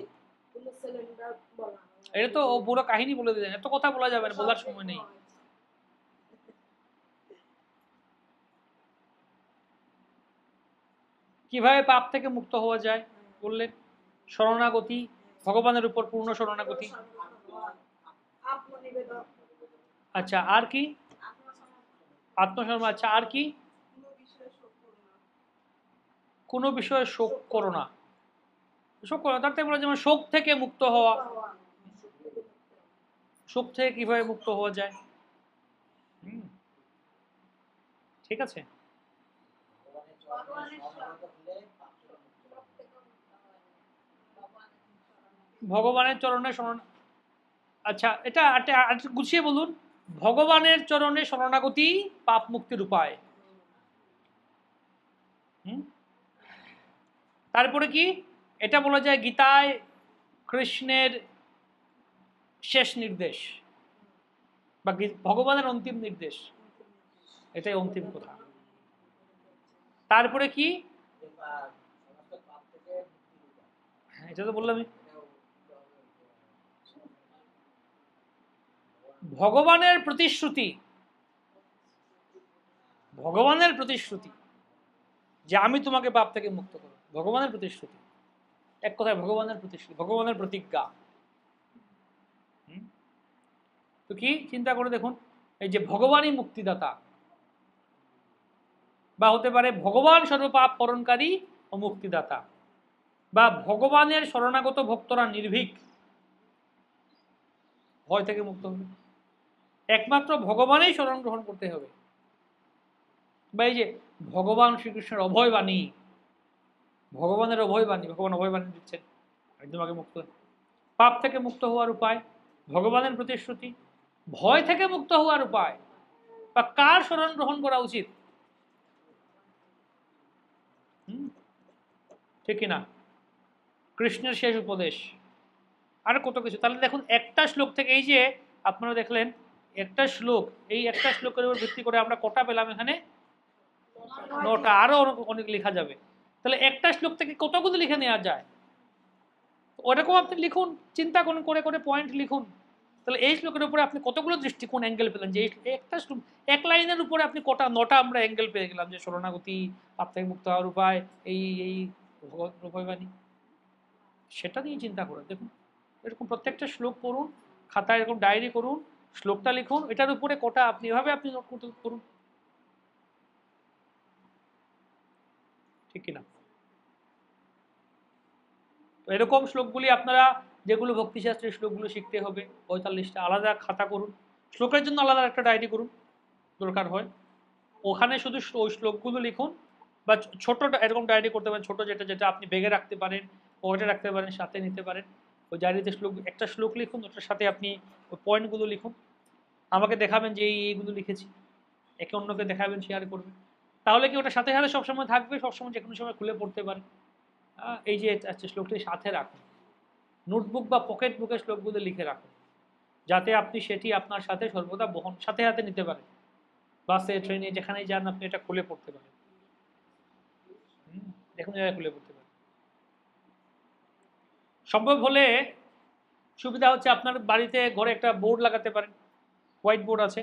C: পূর্ণ সিলিন্ডার বলা হয়।
A: এটা তো পুরো কাহিনী বলে দিলেন, এত কথা বলা যাবে না, বলার সময় নেই। কিভাবে পাপ থেকে মুক্ত হওয়া যায় বললেন? শরণাগতি, ভগবানের উপর পূর্ণ শরণাগতি।
C: আত্মনিবেদন।
A: আচ্ছা, আর কি? আত্মসমর্পণ। আচ্ছা, আর কি? কোনো বিষয়ে শোক করো না। শোক করো, তার থেকে বলা যেমন শোক থেকে মুক্ত হওয়া। শোক থেকে কিভাবে মুক্ত হওয়া যায়? ঠিক আছে, ভগবানের চরণে শরণ। আচ্ছা, এটা গুছিয়ে বলুন। ভগবানের চরণে শরণাগতি পাপ মুক্তির উপায়। তারপরে কি? এটা বলা যায় গীতায় কৃষ্ণের শেষ নির্দেশ, বা ভগবানের অন্তিম নির্দেশ, এটাই অন্তিম কথা। তারপরে কি? এটা তো বললাম, ভগবানের প্রতিশ্রুতি, ভগবানের প্রতিশ্রুতি যে আমি তোমাকে পাপ থেকে মুক্ত করব, ভগবানের প্রতিশ্রুতি, এক কথায় ভগবানের প্রতিশ্রুতি, ভগবানের প্রতিজ্ঞা। তো কি চিন্তা করে দেখুন, এই যে ভগবানই মুক্তিদাতা, বা হতে পারে ভগবান সর্বপাপ হরণকারী ও মুক্তিদাতা, বা ভগবানের শরণাগত ভক্তরা নির্ভীক, ভয় থেকে মুক্ত হবে, একমাত্র ভগবানেই শরণ গ্রহণ করতে হবে, বা এই যে ভগবান শ্রীকৃষ্ণের অভয় বাণী, ভগবানের অভয় বাণী, ভগবান অভয় বাণী দিচ্ছেন আমি তোমাকে মুক্ত। পাপ থেকে মুক্ত হওয়ার উপায় ভগবানের প্রতিশ্রুতি, ভয় থেকে মুক্ত হওয়ার উপায় বা কার শরণ গ্রহণ করা উচিত, ঠিক কিনা, কৃষ্ণের শেষ উপদেশ, আর কত কিছু। তাহলে দেখুন একটা শ্লোক থেকে, এই যে আপনারা দেখলেন একটা শ্লোক, এই একটা শ্লোকের উপর ভিত্তি করে আমরা কটা পেলাম এখানে? 9টা, আরো অনেক লেখা যাবে। তাহলে একটা শ্লোক থেকে কতগুলো লিখে নেওয়া যায়, ওরকম আপনি লিখুন, চিন্তা করুন, করে করে পয়েন্ট লিখুন। তাহলে এই শ্লোকের উপরে আপনি কতগুলো দৃষ্টিকোণ, অ্যাঙ্গেল পেলেন, যে একটা শ্লোক, এক লাইনের উপরে আপনি কটা, 9টা আমরা অ্যাঙ্গেল পেয়ে গেলাম, যে শরণাগতি, পাপ থেকে মুক্ত হওয়ার উপায়, এই এই ভগবত বাণী। সেটা নিয়ে চিন্তা করুন। দেখুন এরকম প্রত্যেকটা শ্লোক পড়ুন, খাতায় এরকম ডায়েরি করুন, শ্লোকটা লিখুন, এটার উপরে কোটা আপনি এভাবে আপনি নোট করতে করুন, ঠিক কিনা? তো এরকম শ্লোকগুলি আপনারা যেগুলো ভক্তিশাস্ত্রের শ্লোকগুলো শিখতে হবে 45টা আলাদা খাতা করুন, শ্লোকের জন্য আলাদা একটা ডায়েরি করুন দরকার হয়, ওখানে শুধু ওই শ্লোকগুলো লিখুন, বা ছোট এরকম ডায়েরি করতে পারেন, ছোট যেটা যেটা আপনি ব্যাগে রাখতে পারেন, পকেটে রাখতে পারেন, সাথে নিতে পারেন। ওই ডায়েরিতে একটা শ্লোক লিখুন, ওটার সাথে আপনি ওই পয়েন্টগুলো লিখুন, আমাকে দেখাবেন যে এইগুলো লিখেছি, একে অন্যকে দেখাবেন, শেয়ার করবেন, তাহলে কি ওটা সাথে সাথে সবসময় থাকবে, সবসময় যে কোনো সময় খুলে পড়তে পারেন। এই যে আচ্ছা শ্লোকটি সাথে রাখুন, নোটবুক বা পকেট বুকে শ্লোকগুলো লিখে রাখুন, যাতে আপনি সেটি আপনার সাথে সর্বদা বহন সাথে হাতে নিতে পারেন, বাসে ট্রেনে যেখানেই যান আপনি এটা খুলে পড়তে পারেন, দেখুন জায়গায় খুলে পড়তে পারেন। সম্ভব হলে সুবিধা হচ্ছে আপনার বাড়িতে ঘরে একটা বোর্ড লাগাতে পারেন, হোয়াইট বোর্ড আছে,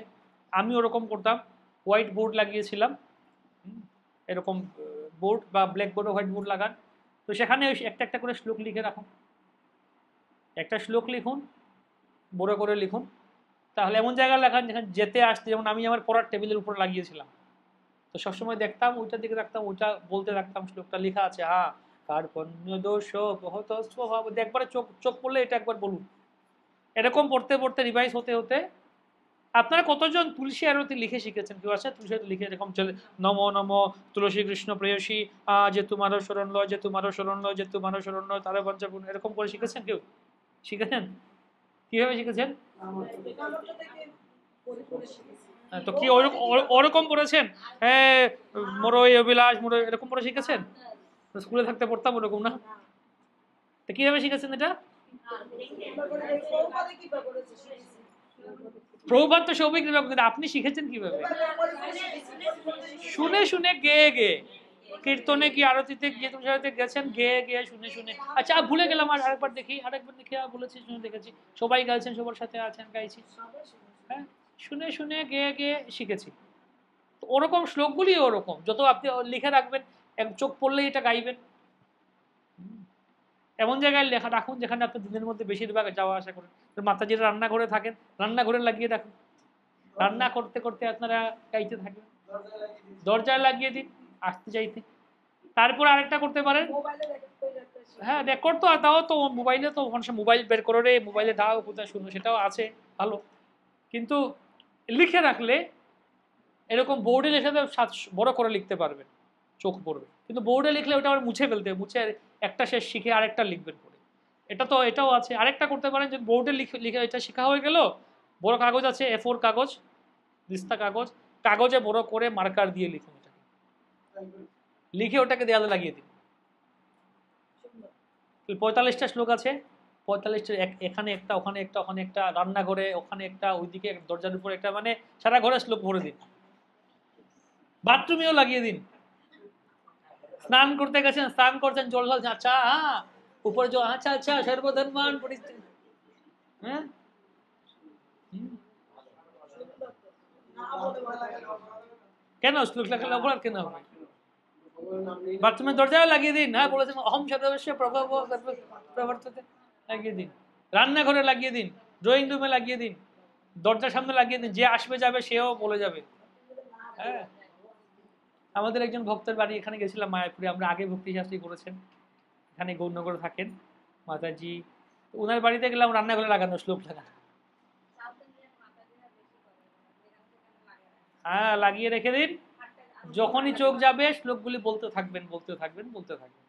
A: আমি ওরকম করতাম, হোয়াইট বোর্ড লাগিয়েছিলাম, এরকম বোর্ড বা ব্ল্যাক বোর্ড হোয়াইট বোর্ড লাগান, তো সেখানে ওই একটা একটা করে শ্লোক লিখে রাখুন, একটা শ্লোক লিখুন, বড় করে লিখুন, তাহলে এমন জায়গায় লেখান যেখানে যেতে আসতে, যেমন আমি আমার পড়ার টেবিলের উপর লাগিয়েছিলাম, তো সবসময় দেখতাম ওইটার দিকে রাখতাম, ওইটা বলতে থাকতাম, শ্লোকটা লেখা আছে, হ্যাঁ কার্পণ্য দোষ বহুত স্বভাব, একবারে চোখ চোখ পড়লে এটা একবার বলুন, এরকম পড়তে পড়তে রিভাইজ হতে হতে আপনারা কতজন তুলসী আরতি লিখে শিখেছেন? কেউ আছে তুলসী আরতি লিখে এরকম চলে, নম নম তুলসী কৃষ্ণ প্রেয়সী যে তোমারও শরণ লয়, যে তোমারও শরণ লয়, যে তোমারও শরণ লয়, তারা পঞ্চপুর, এরকম করে শিখেছেন? কেউ শিখেছেন? কিভাবে শিখেছেন? তো কি ওরকম পড়েছেন? হ্যাঁ মোরই অভিলাষ মোরই, এরকম পড়ে শিখেছেন? স্কুলে থাকতে পড়তাম ওরকম না? তো কিভাবে শিখেছেন এটা? প্রভুপাদ তো সৌভিক কৃপা, কিন্তু আপনি শিখেছেন কিভাবে? শুনে শুনে গেয়ে গেয়ে, কীর্তনে কি আরতিতে গিয়ে তুমি গেছেন গেয়ে গেয়ে শুনে শুনে, আচ্ছা ভুলে গেলাম, আর আরেকবার দেখি, আরেকবার দেখি, বলেছি শুনে দেখেছি, সবাই গাইছেন, সবার সাথে আছেন, গাইছি, হ্যাঁ শুনে শুনে গেয়ে গেয়ে শিখেছি। তো ওরকম শ্লোকগুলি ওরকম, যত আপনি লিখে রাখবেন, চোখ পড়লেই এটা গাইবেন, এমন জায়গায় লেখা রাখুন যেখানে আপনি দিনের মধ্যে বেশিরভাগ যাওয়া আসা করেন। মাতাজিরা রান্নাঘরে থাকেন, রান্নাঘরে লাগিয়ে রাখুন, রান্না করতে করতে আপনারা গাইতে থাকবেন, দরজায় লাগিয়ে দিন আসতে যাইতে। তারপর আরেকটা করতে পারেন, হ্যাঁ রেকর্ড তো তাও তো মোবাইলে, তো মোবাইল বের করে রে মোবাইলে দাও কোথায় শুনো, সেটাও আছে ভালো, কিন্তু লিখে রাখলে এরকম বোর্ডে লিখে বড় করে লিখতে পারবেন, চোখ পড়বে, কিন্তু বোর্ডে লিখলে ওটা আবার মুছে ফেলতে, মুছে একটা শেষ শিখে আরেকটা লিখবেন পরে, এটাও আছে। আরেকটা করতে পারেন যে বোর্ডে লিখে লিখে এটা শেখা হয়ে গেল, বড় কাগজ আছে A4 কাগজ, দিস্তা কাগজ, কাগজে বড় করে মার্কার দিয়ে লিখুন, এটাকে লিখে ওটাকে দেয়ালে লাগিয়ে দিন। 45টা শ্লোক আছে, 45টা, এখানে একটা, ওখানে একটা, ওখানে একটা, রান্নাঘরে ওখানে একটা, ওইদিকে দরজার উপর একটা, মানে সারা ঘরে শ্লোক ভরে দিন, বাথরুমেও লাগিয়ে দিন, স্নান করতে গেছেন, স্নান করছেন, জল ঢালছেন, আচ্ছা হ্যাঁ উপরে জল, আচ্ছা আচ্ছা সর্বধর্মান পরিত্যাগ, হ্যাঁ কেন শ্লোক লাগালে অপরাধ কেন হবে? বাথরুমের দরজায় লাগিয়ে দিন, হ্যাঁ বলেছেন অহম সর্বস্ব প্রভব প্রবর্ততে, লাগিয়ে দিন, রান্নাঘরে লাগিয়ে দিন, ড্রয়িং রুমে লাগিয়ে দিন, দরজার সামনে লাগিয়ে দিন, যে আসবে যাবে সেও বলে যাবে। হ্যাঁ আমাদের একজন ভক্তের বাড়ি, এখানে গেছিলাম মায়াপুরে, আমরা আগে ভক্তি শাস্ত্রী করেছেন, এখানে গৌরনগরে থাকেন মাতাজি, ওনার বাড়িতে গেলাম, রান্নাঘরে লাগানো শ্লোক লাগানো, হ্যাঁ লাগিয়ে রেখে দিন, যখনই চোখ যাবে শ্লোকগুলি বলতে থাকবেন, বলতে থাকবেন, বলতে থাকবেন,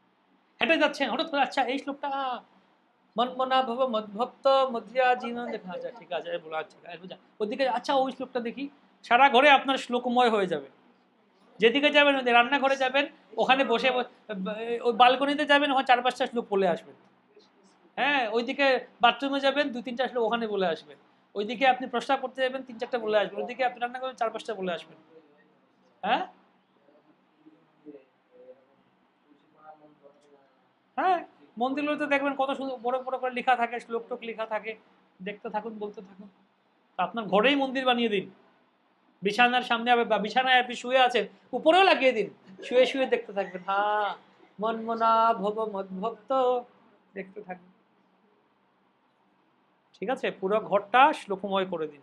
A: হেঁটে যাচ্ছেন হঠাৎ করে আচ্ছা এই শ্লোকটা মনমনা ভব মদ্ভক্ত মধ্রিয়া জীবন দেখা যায়, ঠিক আছে বলা, আচ্ছা ওদিকে আচ্ছা ওই শ্লোকটা দেখি, সারা ঘরে আপনার শ্লোকময় হয়ে যাবে, যেদিকে যাবেন, রান্নাঘরে যাবেন ওখানে বসে, ওই বালকনিতে যাবেন ওখানে 4-5টা শ্লোক বলে আসবেন, হ্যাঁ ওইদিকে বাথরুমে যাবেন 2-3টা শ্লোক ওখানে বলে আসবেন, ওইদিকে আপনি প্রস্তাব করতে যাবেন 3-4টা বলে আসবেন, ওইদিকে আপনি রান্না করবেন 4-5টা বলে আসবেন, হ্যাঁ হ্যাঁ মন্দিরগুলোতে দেখবেন কত সুন্দর বড় বড় করে লেখা থাকে, শ্লোক টোক লেখা থাকে, দেখতে থাকুন, বলতে থাকুন, আপনার ঘরেই মন্দির বানিয়ে দিন, বিছানার সামনে বা বিছানায় আপনি শুয়ে আছেন উপরেও লাগিয়ে দিন, শুয়ে শুয়ে দেখতে থাকবেন, হ্যাঁ মনমনা ভব মদ্ভক্ত দেখতে থাকবেন। ঠিক আছে, পুরো ঘরটা শ্লোকময় করে দিন।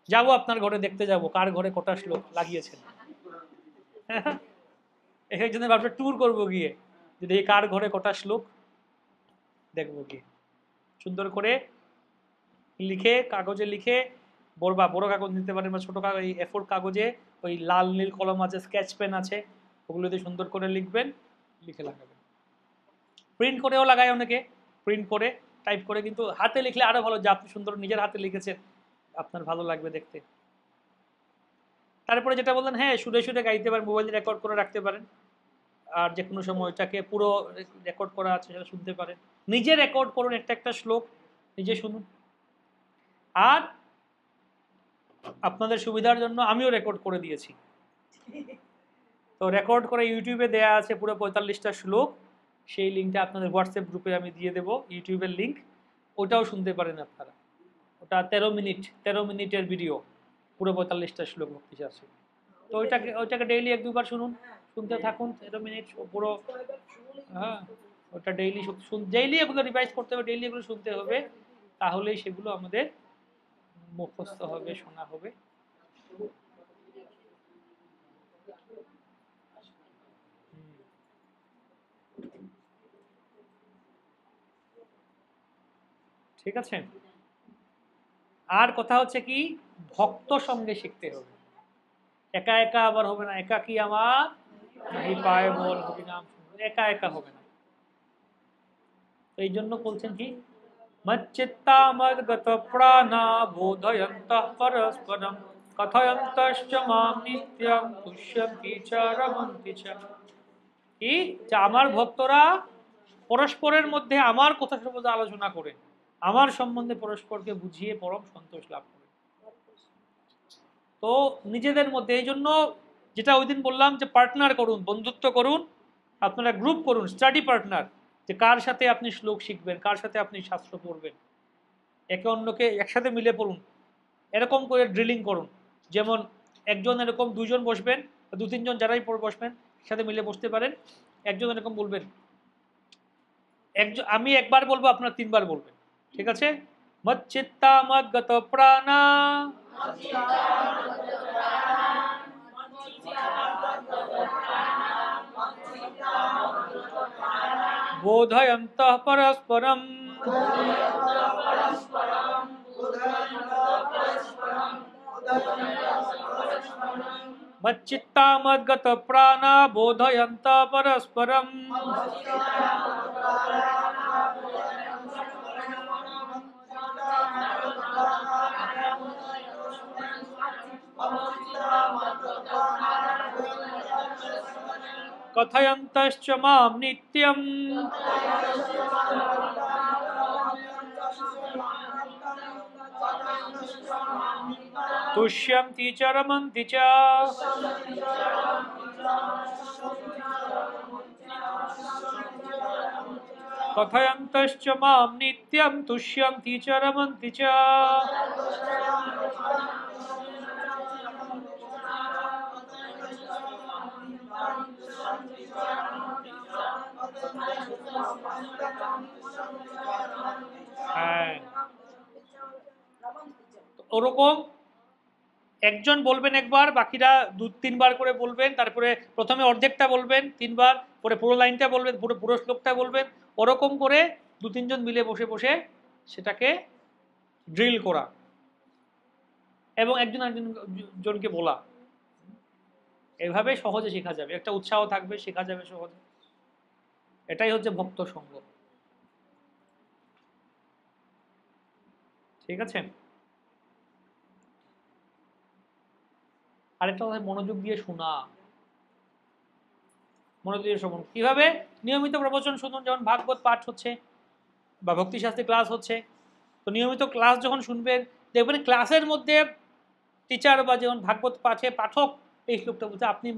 A: যাবো আপনার ঘরে, দেখতে যাব কার ঘরে কটা শ্লোক লাগিয়েছেন। এখানে জন্য ভাবছি ট্যুর করবো গিয়ে, যদি এই কার ঘরে কটা শ্লোক দেখবো গিয়ে। সুন্দর করে লিখে, কাগজে লিখে, বড় কাগজ নিতে পারেন বা ছোট কাগজ, এই A4 কাগজে ওই লাল নীল কলম আছে, স্কেচ পেন আছে, ওগুলো দিয়ে সুন্দর করে লিখবেন, লিখে লাগাবেন। প্রিন্ট করেও লাগায় অনেকে, প্রিন্ট করে টাইপ করে, কিন্তু হাতে লিখলে আরো ভালো, যে আপনি সুন্দর নিজের হাতে লিখেছেন, আপনার ভালো লাগবে দেখতে। তারপরে যেটা বললেন, হ্যাঁ সুরে সুরে গাইতে পারেন, মোবাইলে রেকর্ড করে রাখতে পারেন, আর যে কোনো সময় ওইটাকে পুরো রেকর্ড করা আছে সেটা শুনতে পারেন। নিজে রেকর্ড করুন একটা একটা শ্লোক, নিজে শুনুন। আর আপনাদের সুবিধার জন্য আমিও রেকর্ড করে দিয়েছি, তো রেকর্ড করে ইউটিউবে দেয়া আছে পুরো 45টা শ্লোক। সেই লিঙ্কটা আপনাদের হোয়াটসঅ্যাপ গ্রুপে আমি দিয়ে দেবো, ইউটিউবের লিঙ্ক, ওটাও শুনতে পারেন আপনারা। ওটা 13 মিনিটের ভিডিও, পুরো 45টা শ্লোক ভক্তি শাস্ত্রী। তো ওইটাকে ডেইলি 1-2 বার শুনুন, শুনতে থাকুন 13 মিনিট পুরো। হ্যাঁ, ওটা ডেইলি এগুলো রিভাইজ করতে হবে, ডেইলি এগুলো শুনতে হবে, তাহলেই সেগুলো আমাদের মুখস্থ হবে, শোনা হবে। ঠিক আছে। আর কথা হচ্ছে কি, ভক্ত সঙ্গে শিখতে হবে, একা একা আবার হবে না। একা কি আমার নাহি পায় বল হরিনাম, একা একা হবে না। তো এই জন্য বলছেন কি, মচ্চিত্তা মদ্গত প্রাণা বোধয়ন্তঃ পরস্পরম কথয়ন্তশ্চ মাম নিত্যং তুষ্যন্তি চ রমন্তি চ। কি, যে আমার ভক্তরা পরস্পরের মধ্যে আমার কথা সর্বদা আলোচনা করে, আমার সম্বন্ধে পরস্পরকে বুঝিয়ে পরম সন্তোষ লাভ করে। তো নিজেদের মধ্যে, এই জন্য যেটা ওই দিন বললাম যে পার্টনার করুন, বন্ধুত্ব করুন, আপনারা গ্রুপ করুন, স্টাডি পার্টনার, যে কার সাথে আপনি শ্লোক শিখবেন, কার সাথে আপনি শাস্ত্র পড়বেন, একে অন্যকে একসাথে মিলে পড়ুন। এরকম করে ড্রিলিং করুন, যেমন একজন এরকম 2জন বসবেন, 2-3জন যারাই বসবেন একসাথে মিলে বসতে পারেন। একজন এরকম বলবেন, একজন, আমি একবার বলবো, আপনারা 3বার বলবেন, ঠিক আছে? মচ্চিত্তা মদ্গত প্রাণা বোধয়ন্তঃ পরস্পরম মচ্চিত্তা মদ্গত প্রাণা বোধয়ন্তঃ পরস্পরম। কথয়ন্তশ্চ মাম নিত্যম তুষ্যন্তি চ রমন্তি চ। কথয়ন্তশ্চ মাম নিত্যম তুষ্যন্তি চ রমন্তি চ। হ্যাঁ, ওরকম একজন বলবেন একবার, বাকিরা 2-3বার করে বলবেন, তারপরে প্রথমে অর্ধেকটা বলবেন 3বার, পরে পুরো লাইনটা বলবেন, পুরো পুরো শ্লোকটা বলবেন। ওরকম করে 2-3জন মিলে বসে বসে সেটাকে ড্রিল করা, এবং একজন জনকে বলা। এভাবে সহজে শেখা যাবে, একটা উৎসাহ থাকবে, শেখা যাবে সহজে। এটাই হচ্ছে ভক্ত সঙ্গ। ঠিক আছে। আরেকটা কথা, মনোযোগ দিয়ে শোনা, মনোযোগ দিয়ে শুনুন। কিভাবে? নিয়মিত প্রবচন শুনুন, যেমন ভাগবত পাঠ হচ্ছে বা ভক্তিশাস্ত্রে ক্লাস হচ্ছে, তো নিয়মিত ক্লাস যখন শুনবেন, দেখবেন ক্লাসের মধ্যে টিচার বা যেমন ভাগবত পাঠে পাঠক এই শ্লোকটা বলছে, আপনি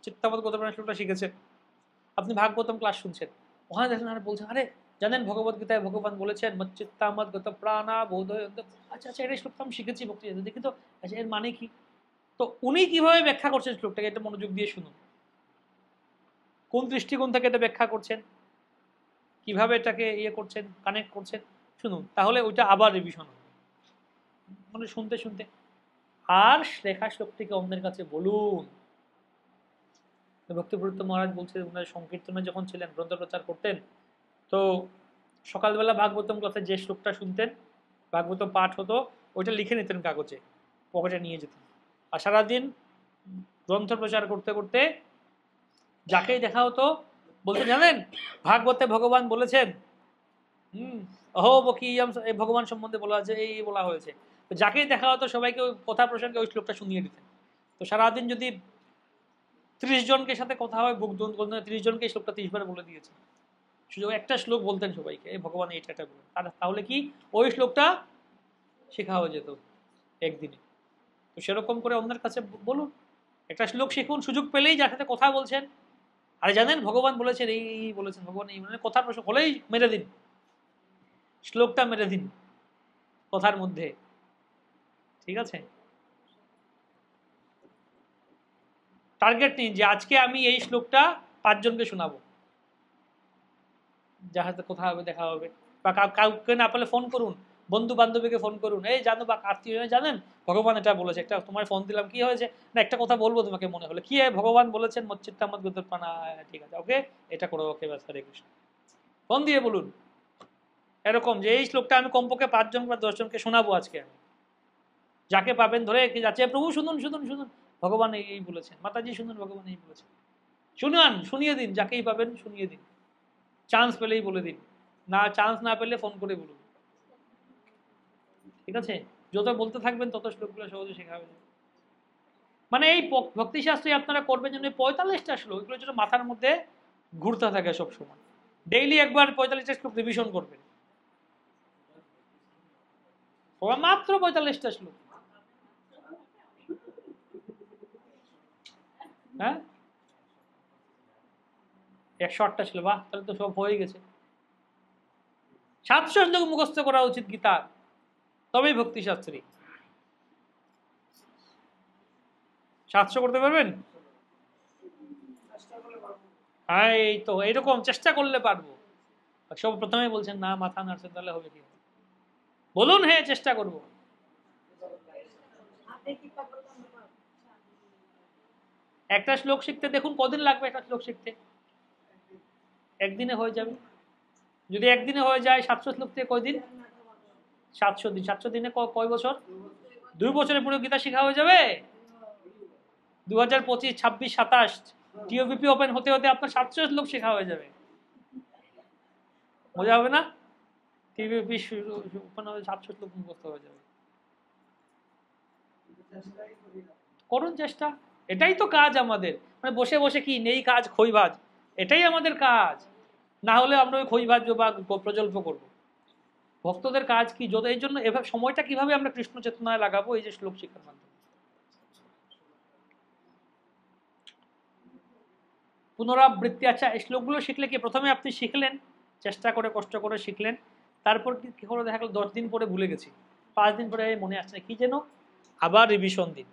A: চিত্তামত গতপ্রাণ শ্লোকটা শিখেছেন, আপনি ভাগবতম ক্লাস শুনছেন, ওখানে দেখলেন আর বলছেন, আরে জানেন ভগবত গীতায় ভগবান বলেছেন মচ্চিত্তামত গত প্রাণা বোধয়। আচ্ছা আচ্ছা, এটা শ্লোকটা আমি শিখেছি ভক্তি, দেখি তো আচ্ছা এর মানে কি। তো উনি কিভাবে ব্যাখ্যা করছেন শ্লোকটাকে, এটা মনোযোগ দিয়ে শুনুন, কোন দৃষ্টিকোণ থেকে এটা ব্যাখ্যা করছেন। কিভাবে এটাকে ইয়ে করছেন, কানেক্ট করছেন শুনুন, তাহলে ওইটা আবার রিভিশন হবে, মানে শুনতে শুনতে। আর লেখা শ্লোকটিকে অন্যের কাছে বলুন। ভক্তিপুরুত্ব মহারাজ বলছে ওনার সংকীর্তনে যখন ছিলেন, গ্রন্থ প্রচার করতেন, তো সকালবেলা ভাগবতম ক্লাসে যে শ্লোকটা শুনতেন, ভাগবতম পাঠ হতো, ওইটা লিখে নিতেন কাগজে, পকেটে নিয়ে যেতেন। আর সারাদিন গ্রন্থ প্রচার করতে করতে যাকেই দেখা হতো বলতে, জানেন ভাগবতে ভগবান বলেছেন, অহো বকিয়াম, এই ভগবান সম্বন্ধে বলা আছে, এই বলা হয়েছে। তো যাকেই দেখা হতো সবাইকে ওই কথা প্রসঙ্গে ওই শ্লোকটা শুনিয়ে দিতেন। তো সারাদিন যদি 30 জনকে সাথে কথা হয়, বুক 30 জনকে এই শ্লোকটা 30 বার বলে দিয়েছে। শুধু একটা শ্লোক বলতেন সবাইকে, এই ভগবান এইটা এটা বলেন, তাহলে কি ওই শ্লোকটা শেখা হয়ে যেত একদিনে। তো সেরকম করে অন্যের কাছে বলুন, একটা শ্লোক শিখুন, সুযোগ পেলেই যার সাথে কথা বলছেন, আরে জানেন ভগবান বলেছেন এই বলেছেন, ভগবান এই মানে কথা প্রসঙ্গ হলেই মেরে দিন, শ্লোকটা মেরে দিন কথার মধ্যে, ঠিক আছে? টার্গেট নিন যে আজকে আমি এই শ্লোকটা 5 জনকে শোনাবো, যার সাথে কথা হবে, দেখা হবে। বা কাউকে না পেলে ফোন করুন, বন্ধু বান্ধবীকে ফোন করুন, এই জানো বা আত্মীয় জানেন ভগবান এটা বলেছে, একটা তোমার ফোন দিলাম, কি হয়েছে, না একটা কথা বলবো তোমাকে মনে হলো, কি ভগবান বলেছেন মচ্চিত্তা মত গুদরপানা, ঠিক আছে ওকে এটা করো, ওকে ব্যাস, হরে কৃষ্ণ। ফোন দিয়ে বলুন এরকম যে এই শ্লোকটা আমি কমপক্ষে 5 জন বা 10 জনকে শোনাবো আজকে আমি। যাকে পাবেন ধরে যাচ্ছে, প্রভু শুনুন শুনুন শুনুন, ভগবান এই বলেছেন, মাতাজি শুনুন ভগবান এই বলেছেন, শুনান, শুনিয়ে দিন, যাকেই পাবেন শুনিয়ে দিন, চান্স পেলেই বলে দিন, না চান্স না পেলে ফোন করে বলুন, ঠিক আছে? যত বলতে থাকবেন তত শ্লোকগুলো সহজে শেখা হবে। মানে এই ভক্তিশাস্ত্রে আপনারা করবেন যেন 45টা শ্লোক, এগুলো যেন মাথার মধ্যে ঘুরতে থাকে সবসময়, ডেইলি একবার 45টা শ্লোক রিভিশন করবেন, মাত্র 45টা শ্লোক। হ্যাঁ 108টা ছিল, বাহ, তাহলে তো সব হয়ে গেছে। 700 শ্লোক মুখস্থ করা উচিত গীতার, তবেই ভক্তিশাস্ত্রী। 700 করতে পারবেন? হ্যাঁ এই তো এইরকম চেষ্টা করলে পারবো। সব প্রথমে বলছেন না, মাথা নাড়ছেন, তাহলে হবে কি? বলুন হ্যাঁ চেষ্টা করবো। একটা শ্লোক শিখতে দেখুন কদিন লাগবে, একটা শ্লোক শিখতে একদিনে হয়ে যাবে। যদি একদিনে হয়ে যায় 700 শ্লোক থেকে কয়দিন? 700 দিন। 700 দিনে কয় বছর? 2 বছরে পুরো গীতা শেখা হয়ে যাবে। 2025, 26, 27 টিওবিপি ওপেন হতে হতে আপনার 700 শ্লোক শেখা হয়ে যাবে। মজা হবে না? টিওবিপি ওপেন হবে, 700 শ্লোক মুখস্থ হয়ে যাবে। করুন চেষ্টা, এটাই তো কাজ আমাদের। মানে বসে বসে কি নেই কাজ, খই ভাজ, এটাই আমাদের কাজ। না হলে আমরা ওই খই ভাজ বা প্রজল্প করবো। ভক্তদের কাজ কি, যত এই জন্য এভাবে সময়টা কিভাবে আমরা কৃষ্ণ চেতনায় লাগাবো, এই যে শ্লোক শিক্ষার মাধ্যমে। পুনরাবৃত্তি, আচ্ছা এই শ্লোকগুলো শিখলে কি প্রথমে আপনি শিখলেন, চেষ্টা করে কষ্ট করে শিখলেন, তারপর কি করে দেখা গেল 10 দিন পরে ভুলে গেছি, 5 দিন পরে মনে আসছে কি যেন, আবার রিভিশন দিন।